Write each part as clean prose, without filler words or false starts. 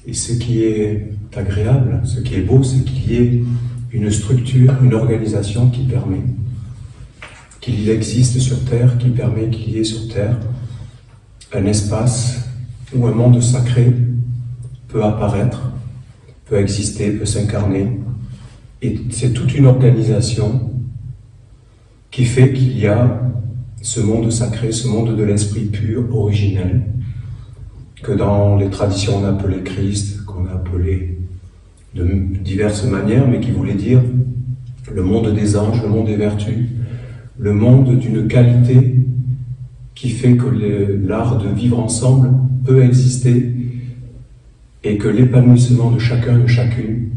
Et ce qui est agréable, ce qui est beau, c'est qu'il y ait une structure, une organisation qui permet qu'il existe sur Terre, qui permet qu'il y ait sur Terre un espace où un monde sacré peut apparaître, peut exister, peut s'incarner. Et c'est toute une organisation qui fait qu'il y a ce monde sacré, ce monde de l'esprit pur, originel, que dans les traditions on appelait Christ, qu'on a appelé de diverses manières, mais qui voulait dire le monde des anges, le monde des vertus, le monde d'une qualité qui fait que l'art de vivre ensemble peut exister et que l'épanouissement de chacun, de chacune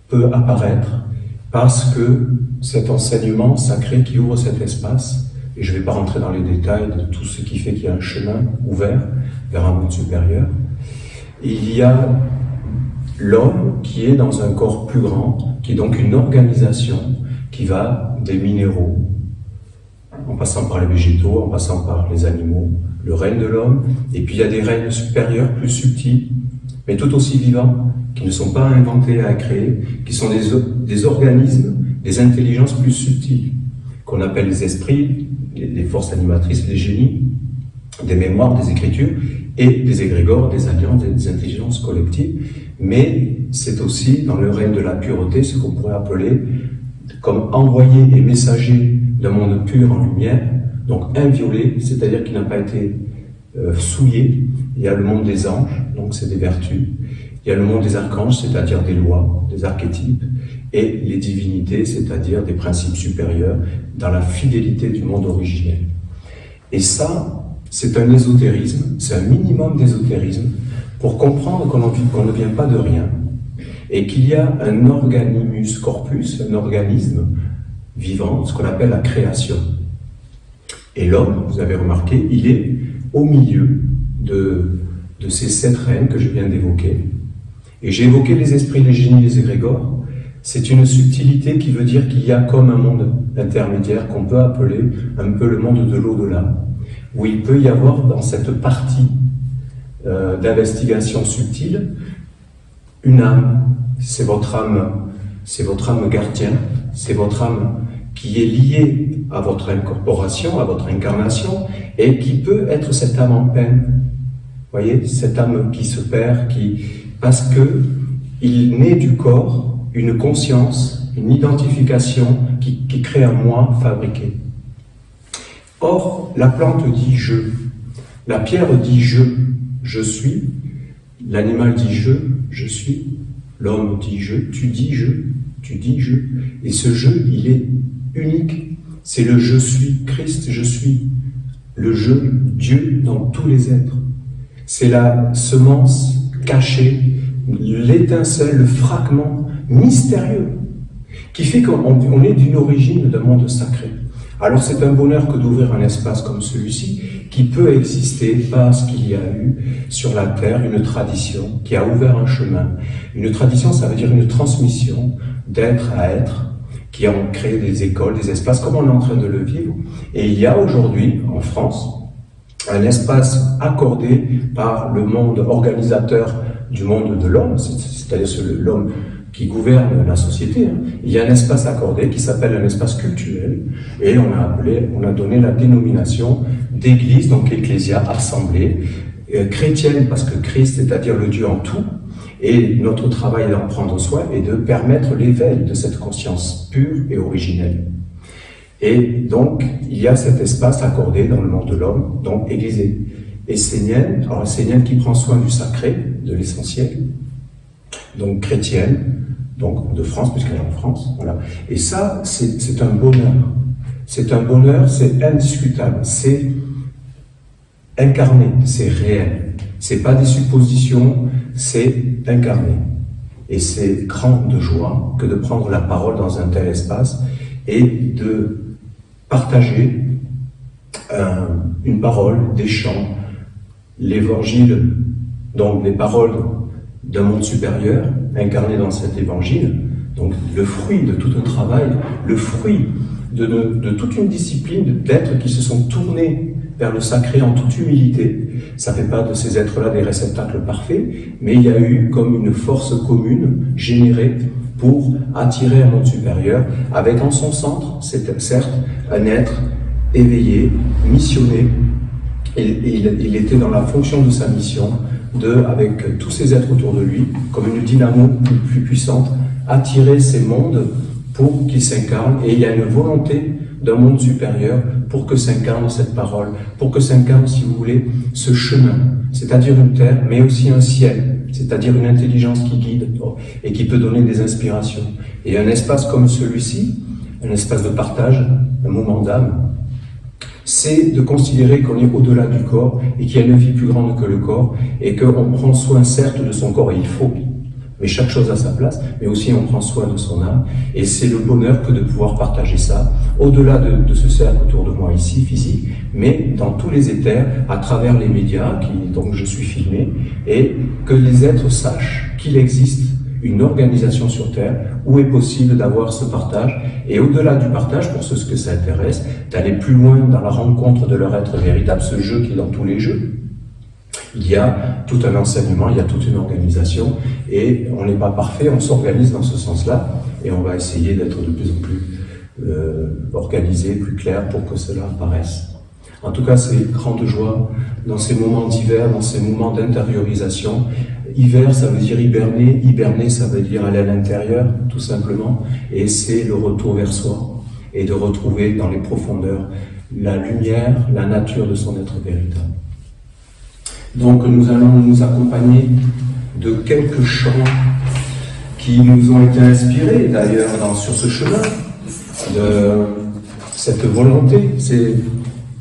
peut apparaître parce que cet enseignement sacré qui ouvre cet espace, et je ne vais pas rentrer dans les détails de tout ce qui fait qu'il y a un chemin ouvert vers un monde supérieur, il y a l'homme qui est dans un corps plus grand, qui est donc une organisation qui va des minéraux, en passant par les végétaux, en passant par les animaux, le règne de l'homme, et puis il y a des règnes supérieurs, plus subtils, mais tout aussi vivants, qui ne sont pas inventés à créer, qui sont des organismes, des intelligences plus subtiles, qu'on appelle les esprits, les forces animatrices, les génies, des mémoires, des écritures, et des égrégores, des alliances, des intelligences collectives. Mais c'est aussi, dans le règne de la pureté, ce qu'on pourrait appeler comme envoyé et messager d'un monde pur en lumière, donc inviolé, c'est-à-dire qui n'a pas été souillé. Il y a le monde des anges, donc c'est des vertus. Il y a le monde des archanges, c'est-à-dire des lois, des archétypes, et les divinités, c'est-à-dire des principes supérieurs, dans la fidélité du monde originel. Et ça, c'est un ésotérisme, c'est un minimum d'ésotérisme, pour comprendre qu'on ne vient pas de rien, et qu'il y a un organimus corpus, un organisme vivant, ce qu'on appelle la création. Et l'homme, vous avez remarqué, il est au milieu de ces 7 règnes que je viens d'évoquer. Et j'ai évoqué les esprits, les génies, les égrégores. C'est une subtilité qui veut dire qu'il y a comme un monde intermédiaire qu'on peut appeler un peu le monde de l'au-delà, où il peut y avoir dans cette partie d'investigation subtile une âme. C'est votre âme gardien, c'est votre âme qui est liée à votre incorporation, à votre incarnation, et qui peut être cette âme en peine. Vous voyez, cette âme qui se perd, parce que il naît du corps une conscience, une identification qui crée un moi fabriqué. Or, la plante dit « je », la pierre dit « je suis », l'animal dit « je suis », l'homme dit « je », tu dis « je », tu dis « je », et ce « je », il est unique, c'est le « je suis », Christ « je suis », le « je », Dieu dans tous les êtres. C'est la semence cachée, l'étincelle, le fragment mystérieux, qui fait qu'on est d'une origine d'un monde sacré. Alors c'est un bonheur que d'ouvrir un espace comme celui-ci, qui peut exister parce qu'il y a eu sur la terre une tradition qui a ouvert un chemin. Une tradition, ça veut dire une transmission d'être à être, qui ont créé des écoles, des espaces, comme on est en train de le vivre. Et il y a aujourd'hui, en France, un espace accordé par le monde organisateur du monde de l'homme, c'est-à-dire l'homme qui gouverne la société. Il y a un espace accordé qui s'appelle un espace culturel, et on a donné la dénomination d'église, donc ecclésia, assemblée, chrétienne, parce que Christ, c'est-à-dire le Dieu en tout, et notre travail d'en prendre soin et de permettre l'éveil de cette conscience pure et originelle. Et donc, il y a cet espace accordé dans le monde de l'homme, donc église essénienne, alors essénienne qui prend soin du sacré, de l'essentiel, donc chrétienne, donc de France, puisqu'elle est en France, voilà. Et ça, c'est un bonheur. C'est un bonheur, c'est indiscutable, c'est incarné, c'est réel. C'est pas des suppositions, c'est incarné. Et c'est grand de joie que de prendre la parole dans un tel espace et de partager une parole, des chants, l'évangile, donc les paroles d'un monde supérieur, incarné dans cet évangile, donc le fruit de tout un travail, le fruit de toute une discipline d'êtres qui se sont tournés vers le sacré en toute humilité. Ça ne fait pas de ces êtres-là des réceptacles parfaits, mais il y a eu comme une force commune générée pour attirer un monde supérieur, avec en son centre, c'est certes un être éveillé, missionné, et il était dans la fonction de sa mission, avec tous ces êtres autour de lui, comme une dynamo plus puissante, attirer ces mondes pour qu'ils s'incarnent, et il y a une volonté d'un monde supérieur pour que s'incarne cette parole, pour que s'incarne, si vous voulez, ce chemin, c'est-à-dire une terre, mais aussi un ciel, c'est-à-dire une intelligence qui guide et qui peut donner des inspirations. Et un espace comme celui-ci, un espace de partage, un moment d'âme, c'est de considérer qu'on est au-delà du corps et qu'il y a une vie plus grande que le corps et qu'on prend soin certes de son corps, et il faut, mais chaque chose a sa place, mais aussi on prend soin de son âme, et c'est le bonheur que de pouvoir partager ça, au-delà de ce cercle autour de moi ici, physique, mais dans tous les éthers, à travers les médias, donc je suis filmé, et que les êtres sachent qu'il existe une organisation sur Terre où est possible d'avoir ce partage, et au-delà du partage, pour ceux que ça intéresse, d'aller plus loin dans la rencontre de leur être véritable, ce jeu qui est dans tous les jeux. Il y a tout un enseignement, il y a toute une organisation, et on n'est pas parfait, on s'organise dans ce sens-là, et on va essayer d'être de plus en plus organisé, plus clair pour que cela apparaisse. En tout cas, c'est grande joie dans ces moments d'hiver, dans ces moments d'intériorisation. Hiver, ça veut dire hiberner, hiberner, ça veut dire aller à l'intérieur, tout simplement, et c'est le retour vers soi, et de retrouver dans les profondeurs la lumière, la nature de son être véritable. Donc nous allons nous accompagner de quelques chants qui nous ont été inspirés d'ailleurs sur ce chemin, de cette volonté,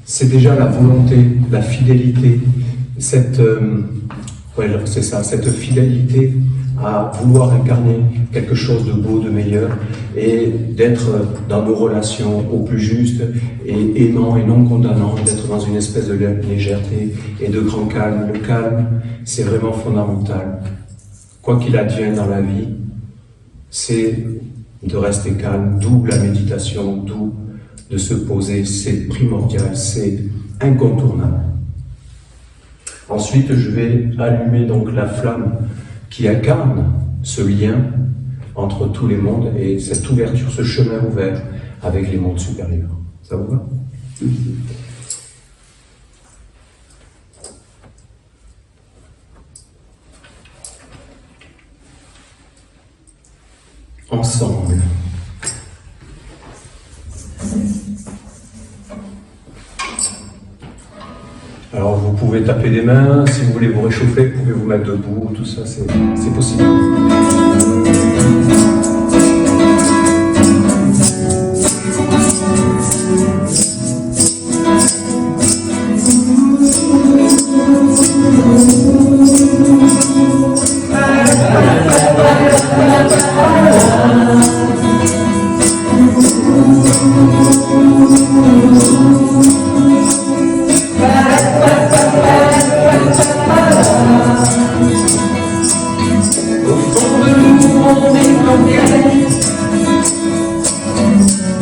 c'est déjà la volonté, la fidélité, cette fidélité à vouloir incarner quelque chose de beau, de meilleur, et d'être dans nos relations au plus juste, et aimant et non condamnant, d'être dans une espèce de légèreté et de grand calme. Le calme, c'est vraiment fondamental. Quoi qu'il advienne dans la vie, c'est de rester calme, d'où la méditation, d'où de se poser, c'est primordial, c'est incontournable. Ensuite, je vais allumer donc la flamme qui incarne ce lien entre tous les mondes et cette ouverture, ce chemin ouvert avec les mondes supérieurs. Ça vous va? Ensemble. Alors vous pouvez taper des mains, si vous voulez vous réchauffer, vous pouvez vous mettre debout, tout ça c'est possible.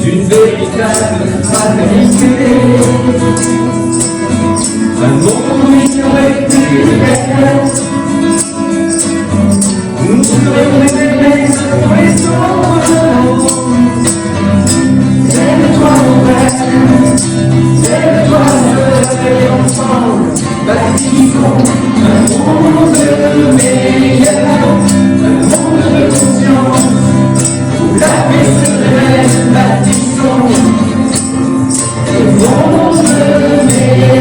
D'une véritable fraternité, un monde où il n'y aurait plus de guerre. Nous serions aimés selon les autres. C'est de toi mon frère, c'est de toi seul, et ensemble bâtissons un monde meilleur, un monde de conscience où la paix sereine, bâtissons le monde meilleur.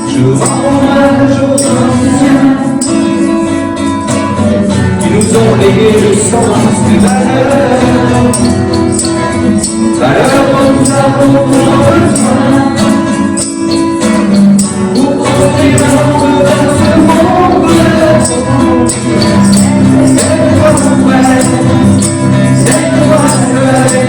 Je rends hommage aux anciens qui nous ont légué le sens des valeurs dont nous avons besoin pour construire un monde dans ce monde. C'est toi mon frère, c'est toi seul.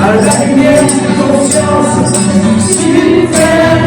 à la lumière de conscience supérieure.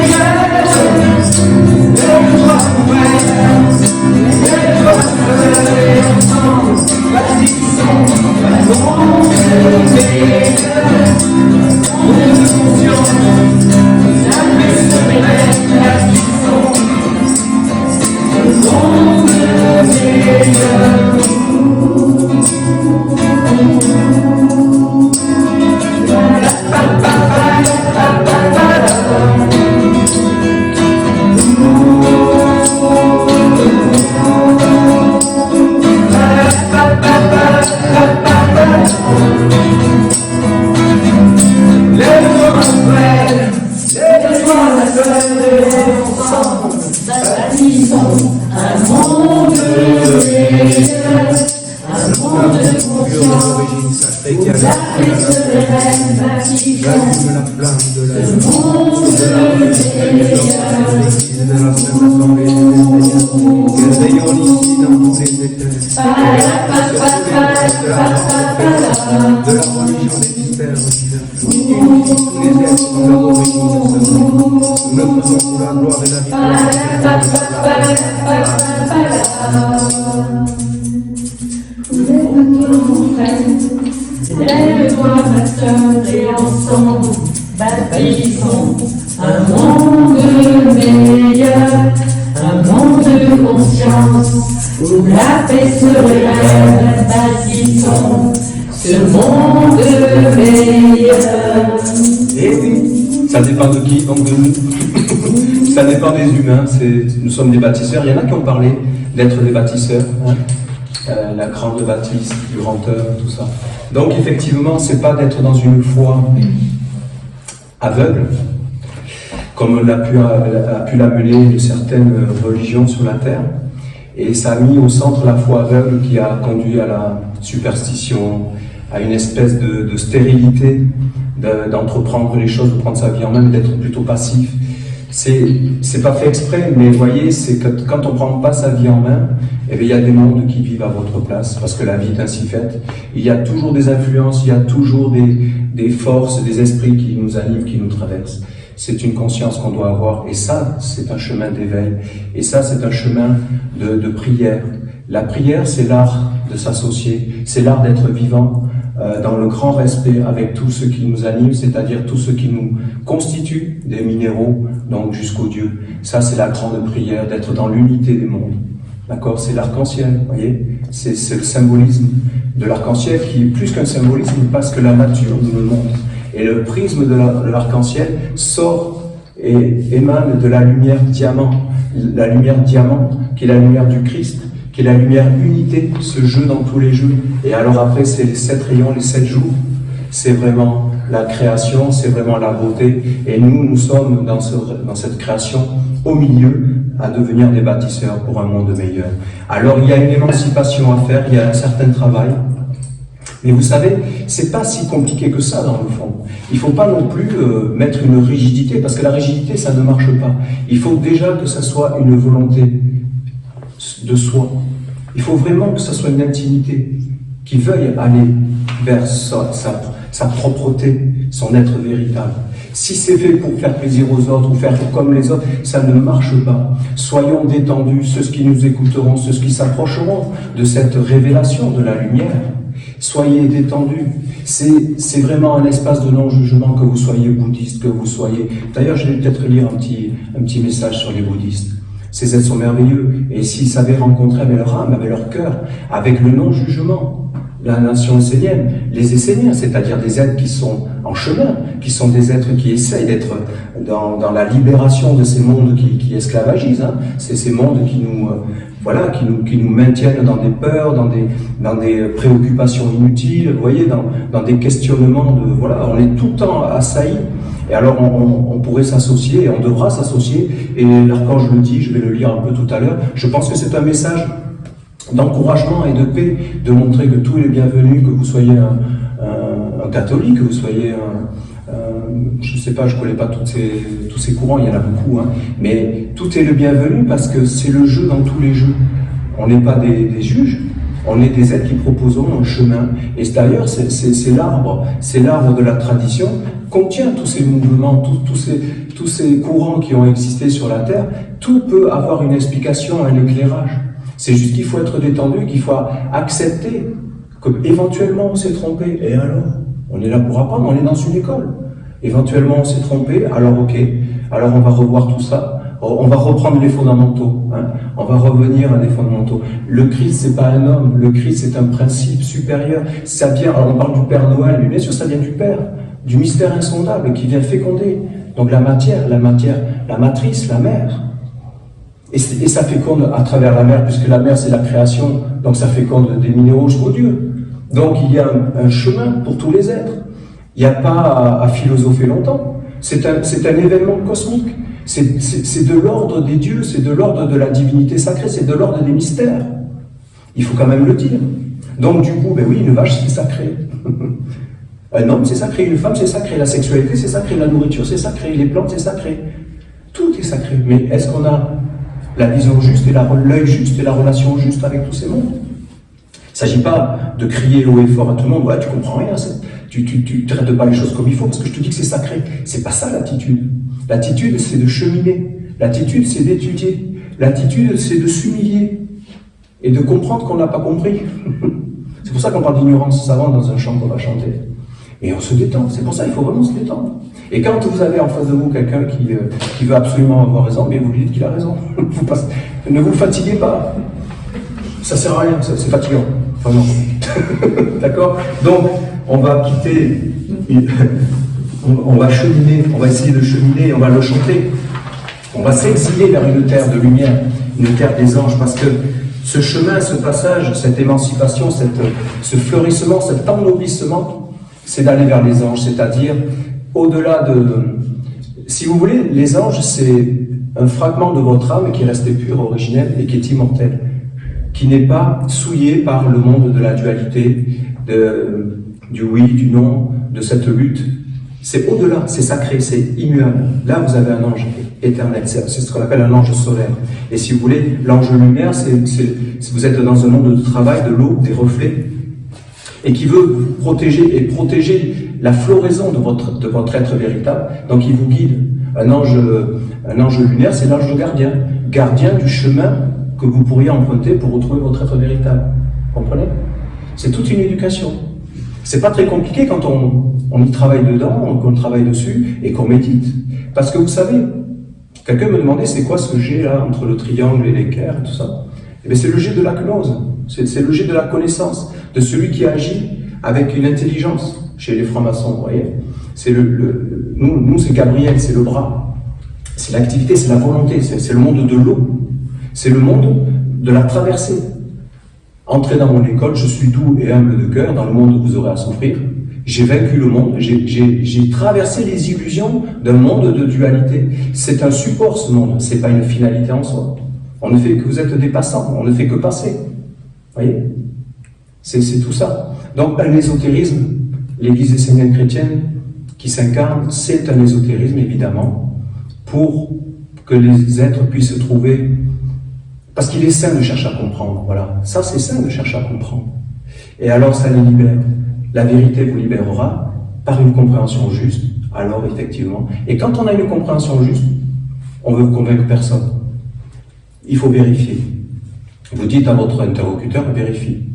Lève-toi et ensemble, bâtissons un monde meilleur, monde de conscience, la paix se révèle, bâtissons un monde meilleur. Lève-toi ma sœur et ensemble bâtissons un monde meilleur, un monde de conscience où la paix se révèle, bâtissons ce monde meilleur. Et oui, ça dépend de qui, donc de nous. Ça dépend des humains, nous sommes des bâtisseurs. Il y en a qui ont parlé d'être des bâtisseurs, hein. La grande bâtisse, du grand œuvre, tout ça. Donc effectivement, c'est pas d'être dans une foi aveugle, comme a pu l'amener certaines religions sur la terre. Et ça a mis au centre la foi aveugle qui a conduit à la superstition, à une espèce de stérilité, d'entreprendre les choses, de prendre sa vie en main, d'être plutôt passif. C'est pas fait exprès, mais vous voyez, c'est que quand on ne prend pas sa vie en main, eh bien, il y a des mondes qui vivent à votre place, parce que la vie est ainsi faite. Il y a toujours des influences, il y a toujours des forces, des esprits qui nous animent, qui nous traversent. C'est une conscience qu'on doit avoir, et ça, c'est un chemin d'éveil, et ça, c'est un chemin de prière. La prière, c'est l'art de s'associer, c'est l'art d'être vivant, dans le grand respect avec tout ce qui nous anime, c'est-à-dire tout ce qui nous constitue, des minéraux, donc jusqu'au Dieu. Ça, c'est la grande prière, d'être dans l'unité des mondes. D'accord? C'est l'arc-en-ciel, vous voyez? C'est le symbolisme de l'arc-en-ciel qui est plus qu'un symbolisme parce que la nature nous le montre. Et le prisme de l'arc-en-ciel sort et émane de la lumière diamant qui est la lumière du Christ, qui est la lumière unité, ce jeu dans tous les jeux. Et alors après, c'est les 7 rayons, les 7 jours. C'est vraiment la création, c'est vraiment la beauté. Et nous sommes dans cette création au milieu, à devenir des bâtisseurs pour un monde meilleur. Alors il y a une émancipation à faire, il y a un certain travail. Mais vous savez, c'est pas si compliqué que ça dans le fond. Il faut pas non plus mettre une rigidité, parce que la rigidité, ça ne marche pas. Il faut déjà que ça soit une volonté de soi. Il faut vraiment que ça soit une intimité qui veuille aller vers sa propreté, son être véritable. Si c'est fait pour faire plaisir aux autres ou faire comme les autres, ça ne marche pas. Soyons détendus, ceux qui nous écouteront, ceux qui s'approcheront de cette révélation de la lumière. Soyez détendus. C'est vraiment un espace de non-jugement, que vous soyez bouddhiste, que vous soyez... D'ailleurs, je vais peut-être lire un petit message sur les bouddhistes. Ces êtres sont merveilleux. Et s'ils savaient rencontrer avec leur âme, avec leur cœur, avec le non-jugement, la nation essénienne, les Esséniens, c'est-à-dire des êtres qui sont en chemin, qui sont des êtres qui essayent d'être dans la libération de ces mondes qui esclavagisent, hein. C'est ces mondes qui nous maintiennent dans des peurs, dans des préoccupations inutiles, vous voyez, dans des questionnements on est tout le temps assaillis. Et alors on pourrait s'associer, et on devra s'associer, et l'archange le dit, je vais le lire un peu tout à l'heure, je pense que c'est un message d'encouragement et de paix, de montrer que tout est bienvenu, que vous soyez un catholique, que vous soyez je ne sais pas, je ne connais pas tous ces courants, il y en a beaucoup, hein, mais tout est le bienvenu parce que c'est le jeu dans tous les jeux. On n'est pas des juges, On est des êtres qui proposons un chemin. Et d'ailleurs, c'est l'arbre de la tradition contient tous ces mouvements, tous ces courants qui ont existé sur la Terre. Tout peut avoir une explication, un éclairage. C'est juste qu'il faut être détendu, qu'il faut accepter que éventuellement on s'est trompé. Et alors, on est là pour apprendre, on est dans une école. Éventuellement on s'est trompé, alors ok, alors on va revoir tout ça, on va reprendre les fondamentaux, hein. On va revenir à des fondamentaux. Le Christ, c'est pas un homme, le Christ c'est un principe supérieur. Ça vient, alors on parle du Père Noël, mais bien sûr ça vient du Père, du mystère insondable qui vient féconder. Donc la matière, la matrice, la mère. Et ça féconde à travers la mer, puisque la mer c'est la création, donc ça féconde des minéraux jusqu'aux dieux. Donc il y a un chemin pour tous les êtres. Il n'y a pas à philosopher longtemps. C'est un événement cosmique. C'est de l'ordre des dieux, c'est de l'ordre de la divinité sacrée, c'est de l'ordre des mystères. Il faut quand même le dire. Donc du coup, ben oui, une vache c'est sacré. Un homme c'est sacré, une femme c'est sacré, la sexualité c'est sacré, la nourriture c'est sacré, les plantes c'est sacré. Tout est sacré. Mais est-ce qu'on a la vision juste et l'œil juste et la relation juste avec tous ces mondes? Il ne s'agit pas de crier haut et fort à tout le monde, ouais, tu comprends rien, tu ne traites pas les choses comme il faut, parce que je te dis que c'est sacré. C'est pas ça l'attitude. L'attitude, c'est de cheminer. L'attitude, c'est d'étudier. L'attitude, c'est de s'humilier et de comprendre qu'on n'a pas compris. C'est pour ça qu'on parle d'ignorance savante dans un chant qu'on va chanter. Et on se détend, c'est pour ça qu'il faut vraiment se détendre. Et quand vous avez en face de vous quelqu'un qui veut absolument avoir raison, mais vous lui dites qu'il a raison. Ne vous fatiguez pas. Ça ne sert à rien, c'est fatigant. Enfin non. D'accord? Donc, on va quitter, on va cheminer, on va essayer de cheminer, on va le chanter. On va s'exiler vers une terre de lumière, une terre des anges, parce que ce chemin, ce passage, cette émancipation, ce fleurissement, cet ennoblissement, c'est d'aller vers les anges, c'est-à-dire au-delà de... Si vous voulez, les anges, c'est un fragment de votre âme qui est resté pur, originel et qui est immortel, qui n'est pas souillé par le monde de la dualité, du oui, du non, de cette lutte. C'est au-delà, c'est sacré, c'est immuable. Là, vous avez un ange éternel, c'est ce qu'on appelle un ange solaire. Et si vous voulez, l'ange lumière, vous êtes dans un monde de travail, de l'eau, des reflets, et qui veut protéger la floraison de votre être véritable. Donc il vous guide. Un ange lunaire, c'est l'ange gardien du chemin que vous pourriez emprunter pour retrouver votre être véritable. Vous comprenez? C'est toute une éducation. C'est pas très compliqué quand on y travaille dedans, qu'on travaille dessus et qu'on médite. Parce que vous savez, quelqu'un me demandait c'est quoi ce jet là entre le triangle et l'équerre et tout ça. Eh bien c'est le jet de la gnose, c'est le jet de la connaissance, de celui qui agit avec une intelligence chez les francs-maçons, vous voyez. C'est nous c'est Gabriel, c'est le bras. C'est l'activité, c'est la volonté, c'est le monde de l'eau. C'est le monde de la traversée. Entrez dans mon école, je suis doux et humble de cœur, dans le monde où vous aurez à souffrir. J'ai vaincu le monde, j'ai traversé les illusions d'un monde de dualité. C'est un support ce monde, c'est pas une finalité en soi. On ne fait que vous êtes des passants, on ne fait que passer. Vous voyez? C'est tout ça. Donc un ésotérisme, l'Église essénienne chrétienne qui s'incarne, c'est un ésotérisme évidemment, pour que les êtres puissent se trouver. Parce qu'il est sain de chercher à comprendre, voilà. Ça, c'est sain de chercher à comprendre. Et alors, ça les libère. La vérité vous libérera par une compréhension juste, alors effectivement. Et quand on a une compréhension juste, on ne veut convaincre personne. Il faut vérifier. Vous dites à votre interlocuteur, vérifie,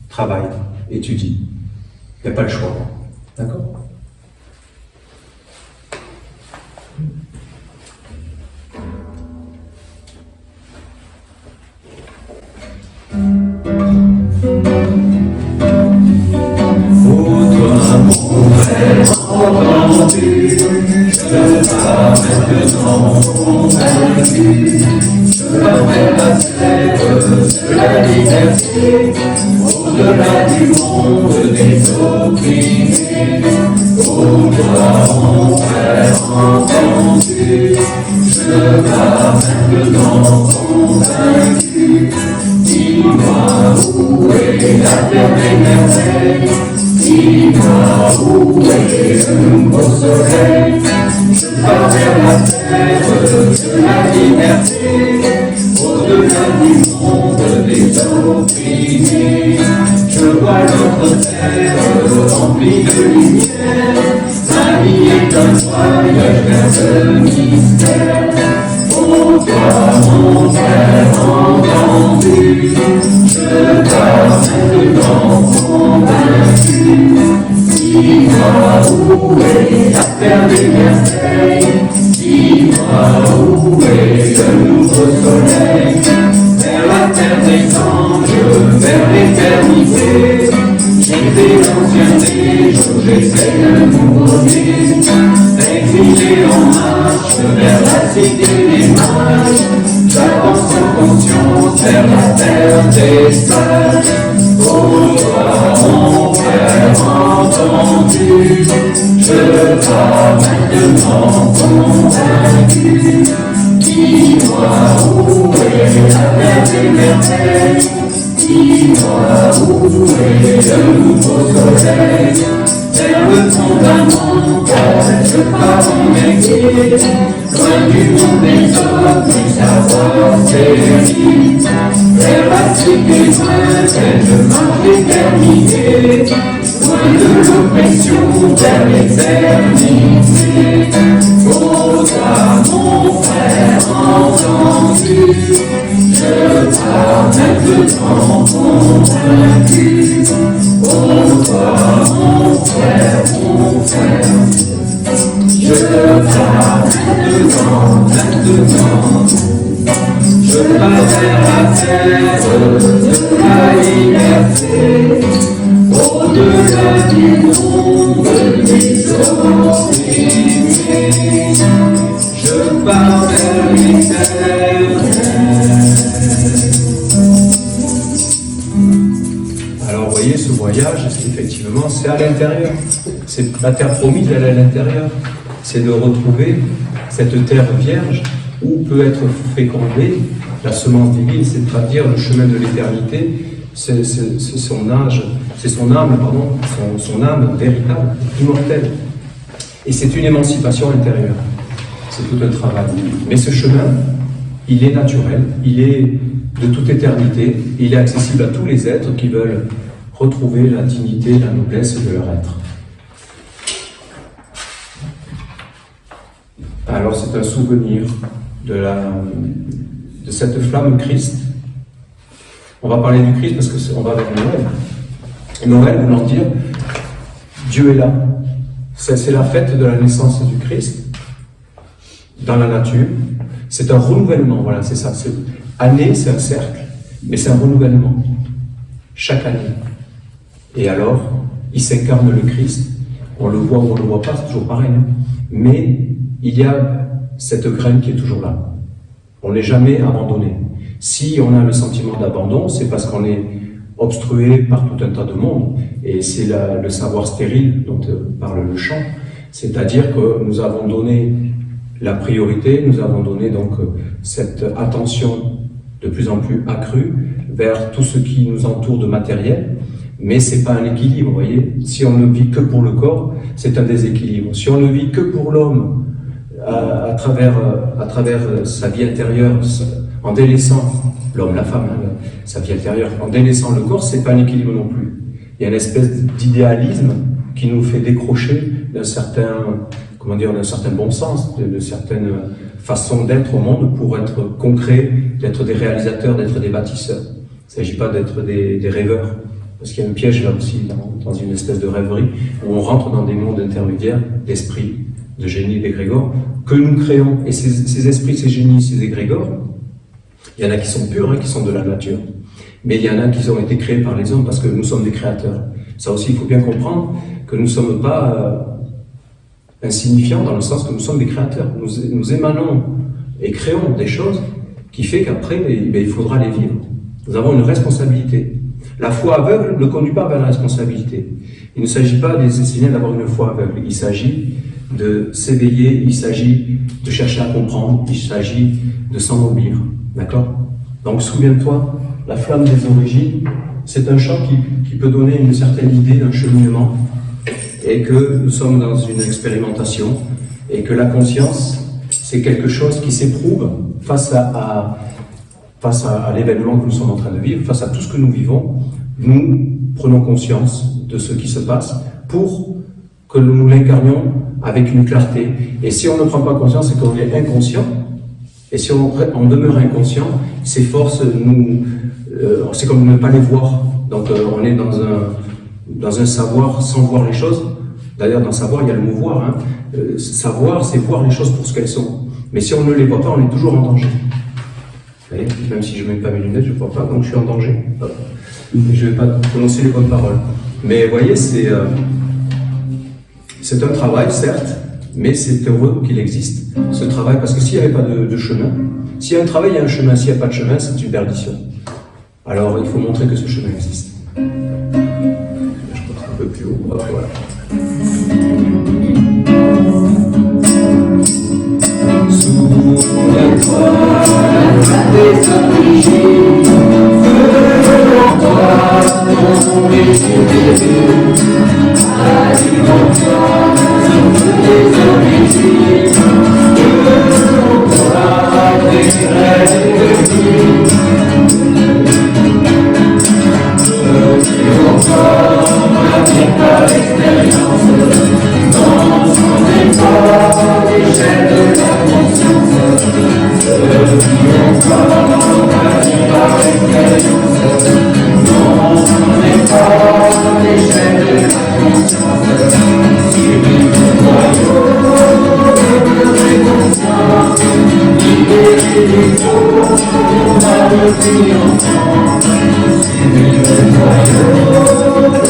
travaille, étudie. Il n'y a pas le choix. D'accord ? Au-delà du monde des opprimés, au-delà mon frère entendu, je pars maintenant convaincu. Dis-moi où est la terre des merveilles, dis-moi où est le beau soleil. Je pars vers la terre de la liberté, au-delà du monde des opprimés. notre terre remplie de lumière. Ma vie est un voyage vers ce mystère. Oh toi, mon frère entendu, je pars maintenant convaincu. Dis-moi où est la terre des merveilles, dis-moi où est le nouveau soleil, vers la terre des anges, vers l'éternité. J'ai fait l'ancien des jours, j'ai fait le nouveau-né, exilé en marche vers la cité des mages. J'avance sans conscience vers la terre des sages. Oh toi, mon frère entendu, je pars maintenant convaincu. Dis-moi où est la terre des merveilles, dis-moi où est le nouveau soleil, vers le fondamental, je pars en exil, loin du monde des hommes, du savoir péri, vers la cité lointaine, je marche l'éternité, loin de l'oppression, vers l'éternité. Oh toi, mon frère entendu, je pars maintenant convaincu. Oh toi, mon frère, je pars maintenant, je pars vers la terre de la liberté, au-delà du monde des opprimés, je pars vers l'éternel. Alors vous voyez, ce voyage, effectivement, c'est à l'intérieur. C'est la terre promise, elle est à l'intérieur. C'est de retrouver cette terre vierge où peut être fécondée la semence divine, c'est-à-dire le chemin de l'éternité. C'est son âge, c'est son âme, pardon, son âme véritable, immortelle. Et c'est une émancipation intérieure. C'est tout un travail. Mais ce chemin, il est naturel, il est de toute éternité, il est accessible à tous les êtres qui veulent retrouver la dignité, la noblesse de leur être. Alors c'est un souvenir de cette flamme Christ. On va parler du Christ parce qu'on va vers Noël. Et Noël voulant dire Dieu est là. C'est la fête de la naissance du Christ dans la nature. C'est un renouvellement, voilà, c'est ça. Année, c'est un cercle, mais c'est un renouvellement. Chaque année. Et alors, il s'incarne le Christ. On le voit ou on ne le voit pas, c'est toujours pareil. Hein. Mais il y a cette graine qui est toujours là. On n'est jamais abandonné. Si on a le sentiment d'abandon, c'est parce qu'on est obstrué par tout un tas de monde. Et c'est le savoir stérile dont parle le chant. C'est-à-dire que nous avons donné la priorité, nous avons donné donc cette attention de plus en plus accrue vers tout ce qui nous entoure de matériel. Mais c'est pas un équilibre, vous voyez. Si on ne vit que pour le corps, c'est un déséquilibre. Si on ne vit que pour l'homme, à travers sa vie intérieure, en délaissant l'homme, la femme, sa vie intérieure, en délaissant le corps, c'est pas un équilibre non plus. Il y a une espèce d'idéalisme qui nous fait décrocher d'un certain bon sens, de certaines façons d'être au monde pour être concret, d'être des réalisateurs, d'être des bâtisseurs. Il ne s'agit pas d'être des rêveurs. Parce qu'il y a un piège là aussi, dans une espèce de rêverie, où on rentre dans des mondes intermédiaires d'esprits, de génies, d'égrégores, que nous créons. Et ces esprits, ces génies, ces égrégores, il y en a qui sont purs, hein, qui sont de la nature. Mais il y en a qui ont été créés par les hommes, parce que nous sommes des créateurs. Ça aussi, il faut bien comprendre que nous ne sommes pas insignifiants, dans le sens que nous sommes des créateurs. Nous émanons et créons des choses qui fait qu'après, il faudra les vivre. Nous avons une responsabilité. La foi aveugle ne conduit pas vers la responsabilité. Il ne s'agit pas d'essayer d'avoir une foi aveugle. Il s'agit de s'éveiller, il s'agit de chercher à comprendre, il s'agit de s'ennoblir. D'accord? Donc souviens-toi, la flamme des origines, c'est un chant qui peut donner une certaine idée d'un cheminement, et que nous sommes dans une expérimentation, et que la conscience, c'est quelque chose qui s'éprouve face à l'événement que nous sommes en train de vivre, face à tout ce que nous vivons, nous prenons conscience de ce qui se passe pour que nous l'incarnions avec une clarté. Et si on ne prend pas conscience, c'est qu'on est inconscient. Et si on demeure inconscient, ces forces, c'est comme ne pas les voir. Donc on est dans un savoir sans voir les choses. D'ailleurs, dans savoir, il y a le mot voir. Hein. Savoir, c'est voir les choses pour ce qu'elles sont. Mais si on ne les voit pas, on est toujours en danger. Vous voyez, même si je ne mets pas mes lunettes, je ne vois pas, donc je suis en danger. Je ne vais pas prononcer les bonnes paroles. Mais vous voyez, c'est un travail, certes, mais c'est heureux qu'il existe, ce travail, parce que s'il n'y avait pas de chemin, s'il y a un travail, il y a un chemin, s'il n'y a pas de chemin, c'est une perdition. Alors, il faut montrer que ce chemin existe. Je pense un peu plus haut, voilà. Souviens-toi des origines, feu en toi, ton début. Alimente-toi, souffle des origines, feu en toi, des graines de vie. Feu en toi, ma vie par l'expérience, dans son effort, l'échelle de la conscience. Feu en toi, ma vie par l'expérience, dans son effort, l'échelle de la conscience. Sublime royaume de conscience, libéré des faux, par le triomphant. Sublime royaume de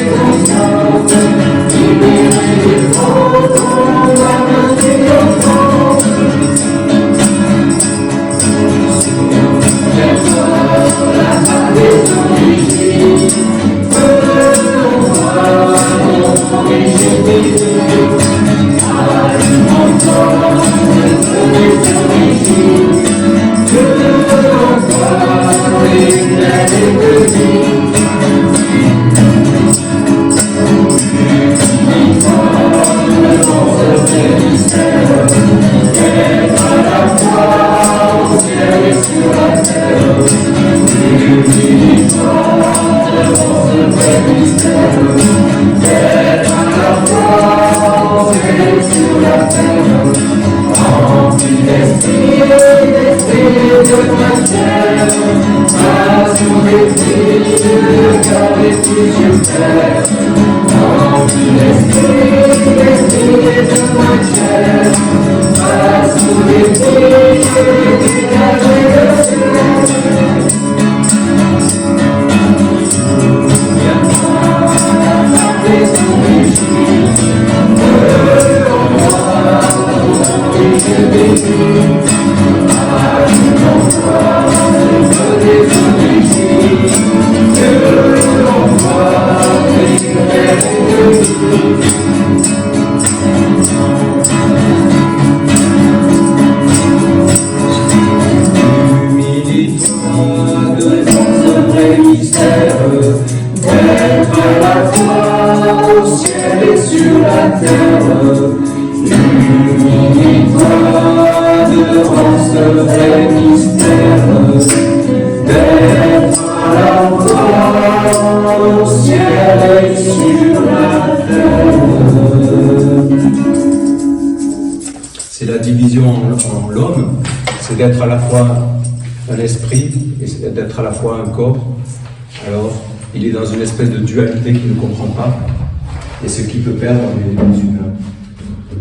conscience, libéré des faux, par le triomphant. Souviens-toi la des origines, C'est la division en l'homme, c'est d'être à la fois un esprit et d'être à la fois un corps. Alors, il est dans une espèce de dualité qu'il ne comprend pas, et ce qui peut perdre les humains.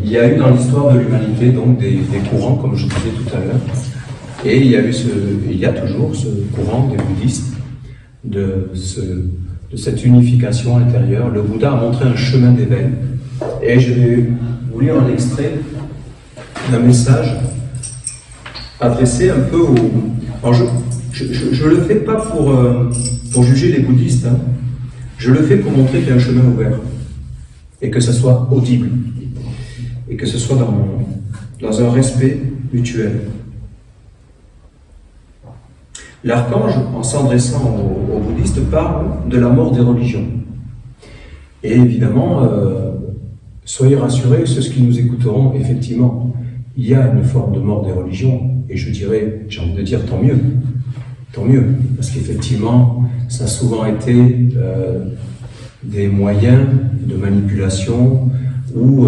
Il y a eu dans l'histoire de l'humanité donc des courants, comme je disais tout à l'heure, et il y a toujours ce courant des bouddhistes de cette unification intérieure. Le Bouddha a montré un chemin d'éveil, et je vais vous lire un extrait d'un message adressé un peu aux... Alors je le fais pas pour juger les bouddhistes, hein. Je le fais pour montrer qu'il y a un chemin ouvert, et que ça soit audible, et que ce soit dans un respect mutuel. L'archange, en s'adressant aux bouddhistes, parle de la mort des religions. Et évidemment, soyez rassurés, ceux qui nous écouteront, effectivement, il y a une forme de mort des religions, et je dirais, j'ai envie de dire, tant mieux. tant mieux, parce qu'effectivement, ça a souvent été des moyens de manipulation où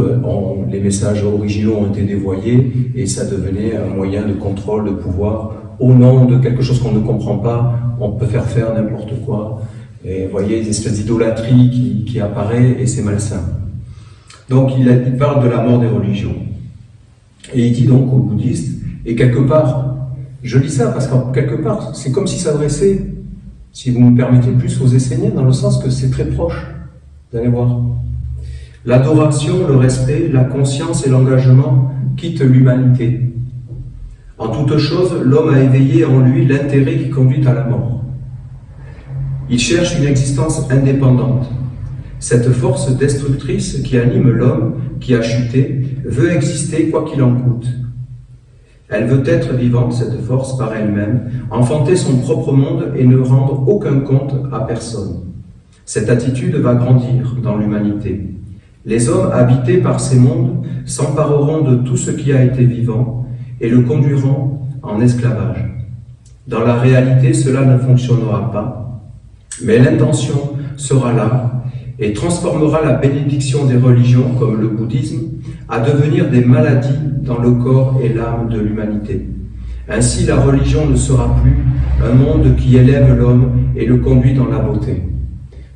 les messages originaux ont été dévoyés et ça devenait un moyen de contrôle, de pouvoir. Au nom de quelque chose qu'on ne comprend pas, on peut faire n'importe quoi. Et vous voyez, des espèces d'idolâtrie qui apparaît et c'est malsain. Donc il parle de la mort des religions. Et il dit donc aux bouddhistes, et quelque part, je lis ça parce que quelque part, c'est comme s'il s'adressait, si vous me permettez, plus aux Esséniens, dans le sens que c'est très proche. Vous allez voir. L'adoration, le respect, la conscience et l'engagement quittent l'humanité. En toute chose, l'homme a éveillé en lui l'intérêt qui conduit à la mort. Il cherche une existence indépendante. Cette force destructrice qui anime l'homme, qui a chuté, veut exister quoi qu'il en coûte. Elle veut être vivante, cette force, par elle-même, enfanter son propre monde et ne rendre aucun compte à personne. Cette attitude va grandir dans l'humanité. Les hommes habités par ces mondes s'empareront de tout ce qui a été vivant et le conduiront en esclavage. Dans la réalité, cela ne fonctionnera pas, mais l'intention sera là et transformera la bénédiction des religions, comme le bouddhisme, à devenir des maladies dans le corps et l'âme de l'humanité. Ainsi, la religion ne sera plus un monde qui élève l'homme et le conduit dans la beauté.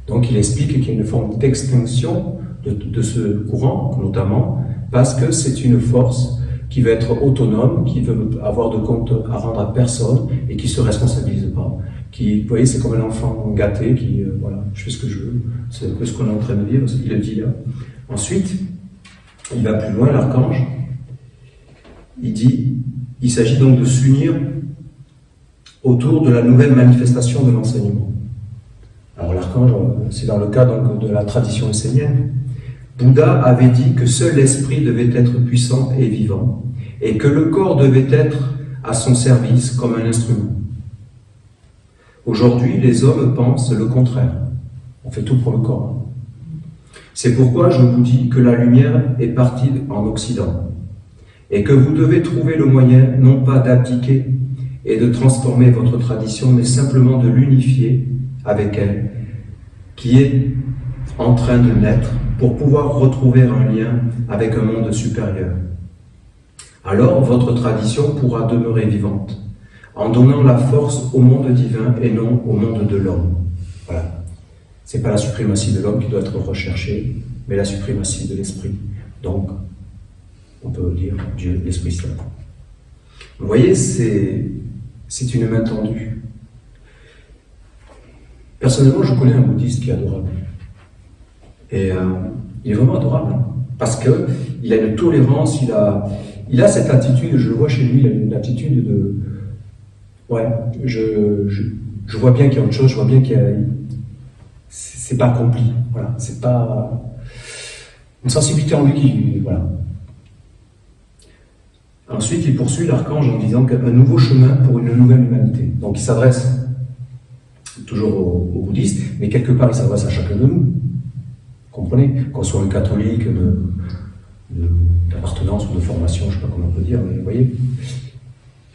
Donc il explique qu'il y a une forme d'extinction de ce courant, notamment, parce que c'est une force qui veut être autonome, qui veut avoir de compte à rendre à personne et qui ne se responsabilise pas. Qui, vous voyez, c'est comme un enfant gâté qui, voilà, je fais ce que je veux. C'est un peu ce qu'on est en train de vivre, il le dit là. Ensuite, il va plus loin, l'archange. Il dit, il s'agit donc de s'unir autour de la nouvelle manifestation de l'enseignement. Alors l'archange, c'est dans le cas donc, de la tradition essénienne. Bouddha avait dit que seul l'esprit devait être puissant et vivant, et que le corps devait être à son service comme un instrument. Aujourd'hui, les hommes pensent le contraire. On fait tout pour le corps. C'est pourquoi je vous dis que la lumière est partie en Occident, et que vous devez trouver le moyen non pas d'abdiquer et de transformer votre tradition, mais simplement de l'unifier avec elle, qui est en train de naître, pour pouvoir retrouver un lien avec un monde supérieur. Alors votre tradition pourra demeurer vivante, en donnant la force au monde divin et non au monde de l'homme. Voilà. C'est pas la suprématie de l'homme qui doit être recherchée, mais la suprématie de l'esprit. Donc, on peut dire Dieu, l'Esprit Saint. Vous voyez, c'est une main tendue. Personnellement, je connais un bouddhiste qui est adorable. Et il est vraiment adorable, parce qu'il a une tolérance, il a cette attitude, je le vois chez lui, il a une attitude de... Ouais, je vois bien qu'il y a autre chose, je vois bien qu'il y a... C'est pas accompli, voilà, c'est pas... Une sensibilité en lui qui... Voilà. Ensuite, il poursuit l'archange en disant qu'un nouveau chemin pour une nouvelle humanité. Donc il s'adresse toujours aux bouddhistes, mais quelque part il s'adresse à chacun de nous. Comprenez, qu'on soit un catholique d'appartenance ou de formation, je ne sais pas comment on peut dire, mais vous voyez.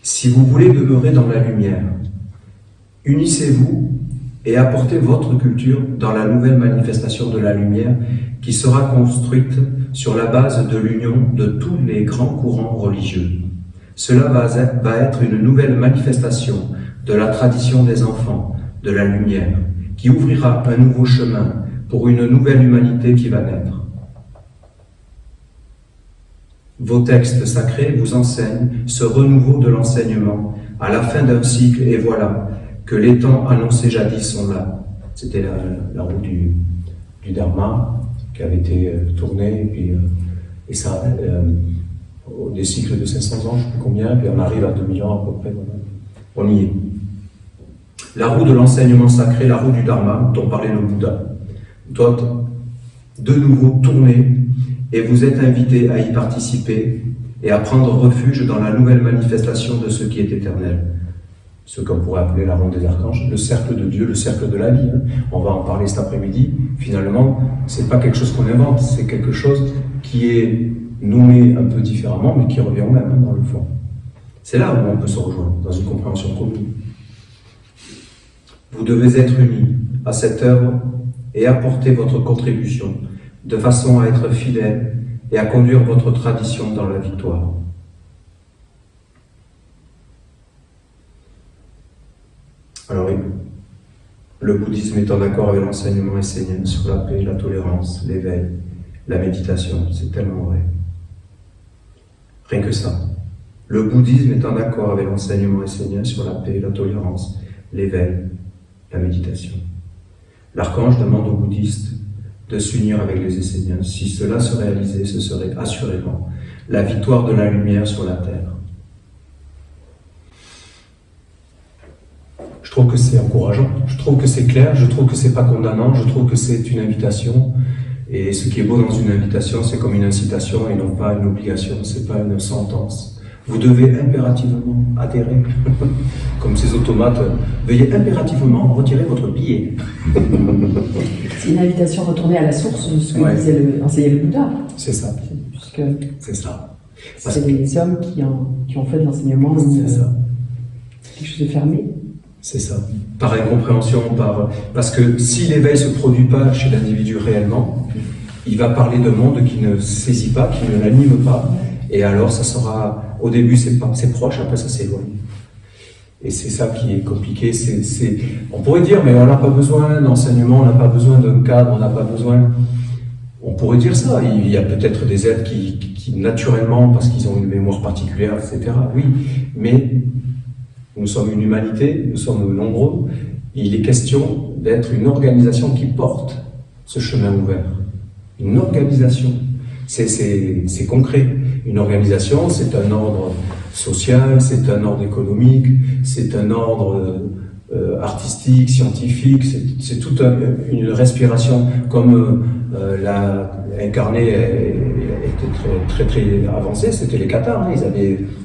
Si vous voulez demeurer dans la lumière, unissez-vous et apportez votre culture dans la nouvelle manifestation de la lumière qui sera construite sur la base de l'union de tous les grands courants religieux. Cela va être une nouvelle manifestation de la tradition des enfants, de la lumière, qui ouvrira un nouveau chemin pour une nouvelle humanité qui va naître. Vos textes sacrés vous enseignent ce renouveau de l'enseignement à la fin d'un cycle, et voilà que les temps annoncés jadis sont là. C'était la roue du Dharma qui avait été tournée, et ça, des cycles de 500 ans, je ne sais plus combien, puis on arrive à 2000 ans à peu près, voilà. On y est. La roue de l'enseignement sacré, la roue du Dharma, dont parlait le Bouddha, doit de nouveau tourner, et vous êtes invités à y participer et à prendre refuge dans la nouvelle manifestation de ce qui est éternel. Ce qu'on pourrait appeler la ronde des archanges, le cercle de Dieu, le cercle de la vie. On va en parler cet après-midi. Finalement, c'est pas quelque chose qu'on invente, c'est quelque chose qui est nommé un peu différemment, mais qui revient au même, dans le fond. C'est là où on peut se rejoindre, dans une compréhension commune. Vous devez être unis à cette œuvre et apporter votre contribution de façon à être fidèle et à conduire votre tradition dans la victoire. Alors oui, le bouddhisme est en accord avec l'enseignement essénien sur la paix, la tolérance, l'éveil, la méditation. C'est tellement vrai. Rien que ça. Le bouddhisme est en accord avec l'enseignement essénien sur la paix, la tolérance, l'éveil, la méditation. L'archange demande aux bouddhistes de s'unir avec les Esséniens. Si cela se réalisait, ce serait assurément la victoire de la lumière sur la terre. Je trouve que c'est encourageant, je trouve que c'est clair, je trouve que c'est pas condamnant, je trouve que c'est une invitation. Et ce qui est beau dans une invitation, c'est comme une incitation et non pas une obligation, c'est pas une sentence. Vous devez impérativement adhérer. Comme ces automates, veuillez impérativement retirer votre billet. C'est une invitation retournée à la source de ce que enseignait le Bouddha. C'est ça. C'est ça. C'est les hommes qui ont fait de l'enseignement quelque chose de fermé. C'est ça. Par incompréhension, parce que si l'éveil ne se produit pas chez l'individu réellement, il va parler de monde qui ne saisit pas, qui ne l'anime pas, et alors ça sera, au début c'est proche, après ça s'éloigne. Et c'est ça qui est compliqué. On pourrait dire, mais on n'a pas besoin d'enseignement, on n'a pas besoin d'un cadre, on n'a pas besoin... On pourrait dire ça. Il y a peut-être des êtres qui naturellement, parce qu'ils ont une mémoire particulière, etc. Oui, mais nous sommes une humanité, nous sommes nombreux. Et il est question d'être une organisation qui porte ce chemin ouvert. Une organisation. C'est concret. Une organisation, c'est un ordre social, c'est un ordre économique, c'est un ordre artistique, scientifique, c'est toute une respiration comme l'incarné était très très avancé, c'était les Cathares, hein.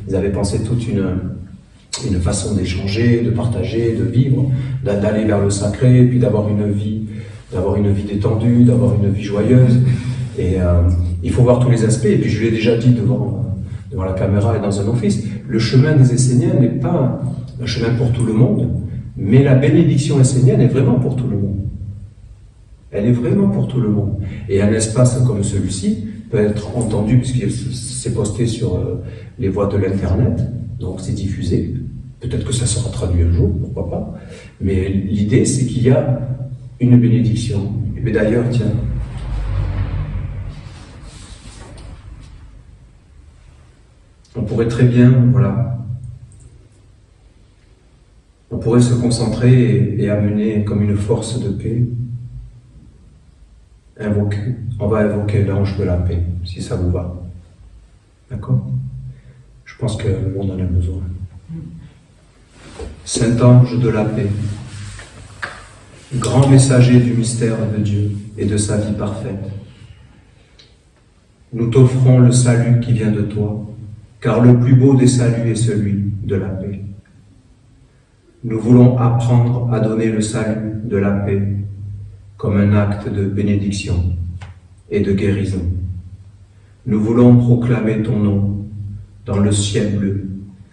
Ils avaient pensé toute une façon d'échanger, de partager, de vivre, d'aller vers le sacré, puis d'avoir une vie détendue, d'avoir une vie joyeuse. Et il faut voir tous les aspects, et puis je l'ai déjà dit devant la caméra et dans un office, le chemin des Esséniens n'est pas un chemin pour tout le monde, mais la bénédiction essénienne est vraiment pour tout le monde. Elle est vraiment pour tout le monde. Et un espace comme celui-ci peut être entendu, puisqu'il s'est posté sur les voies de l'Internet, donc c'est diffusé. Peut-être que ça sera traduit un jour, pourquoi pas. Mais l'idée, c'est qu'il y a une bénédiction. Mais d'ailleurs, tiens, on pourrait très bien, on pourrait se concentrer et amener comme une force de paix. On va invoquer l'ange de la paix, si ça vous va. D'accord? Je pense que le monde en a besoin. Saint ange de la paix, grand messager du mystère de Dieu et de sa vie parfaite, nous t'offrons le salut qui vient de toi, car le plus beau des saluts est celui de la paix. Nous voulons apprendre à donner le salut de la paix comme un acte de bénédiction et de guérison. Nous voulons proclamer ton nom dans le ciel bleu,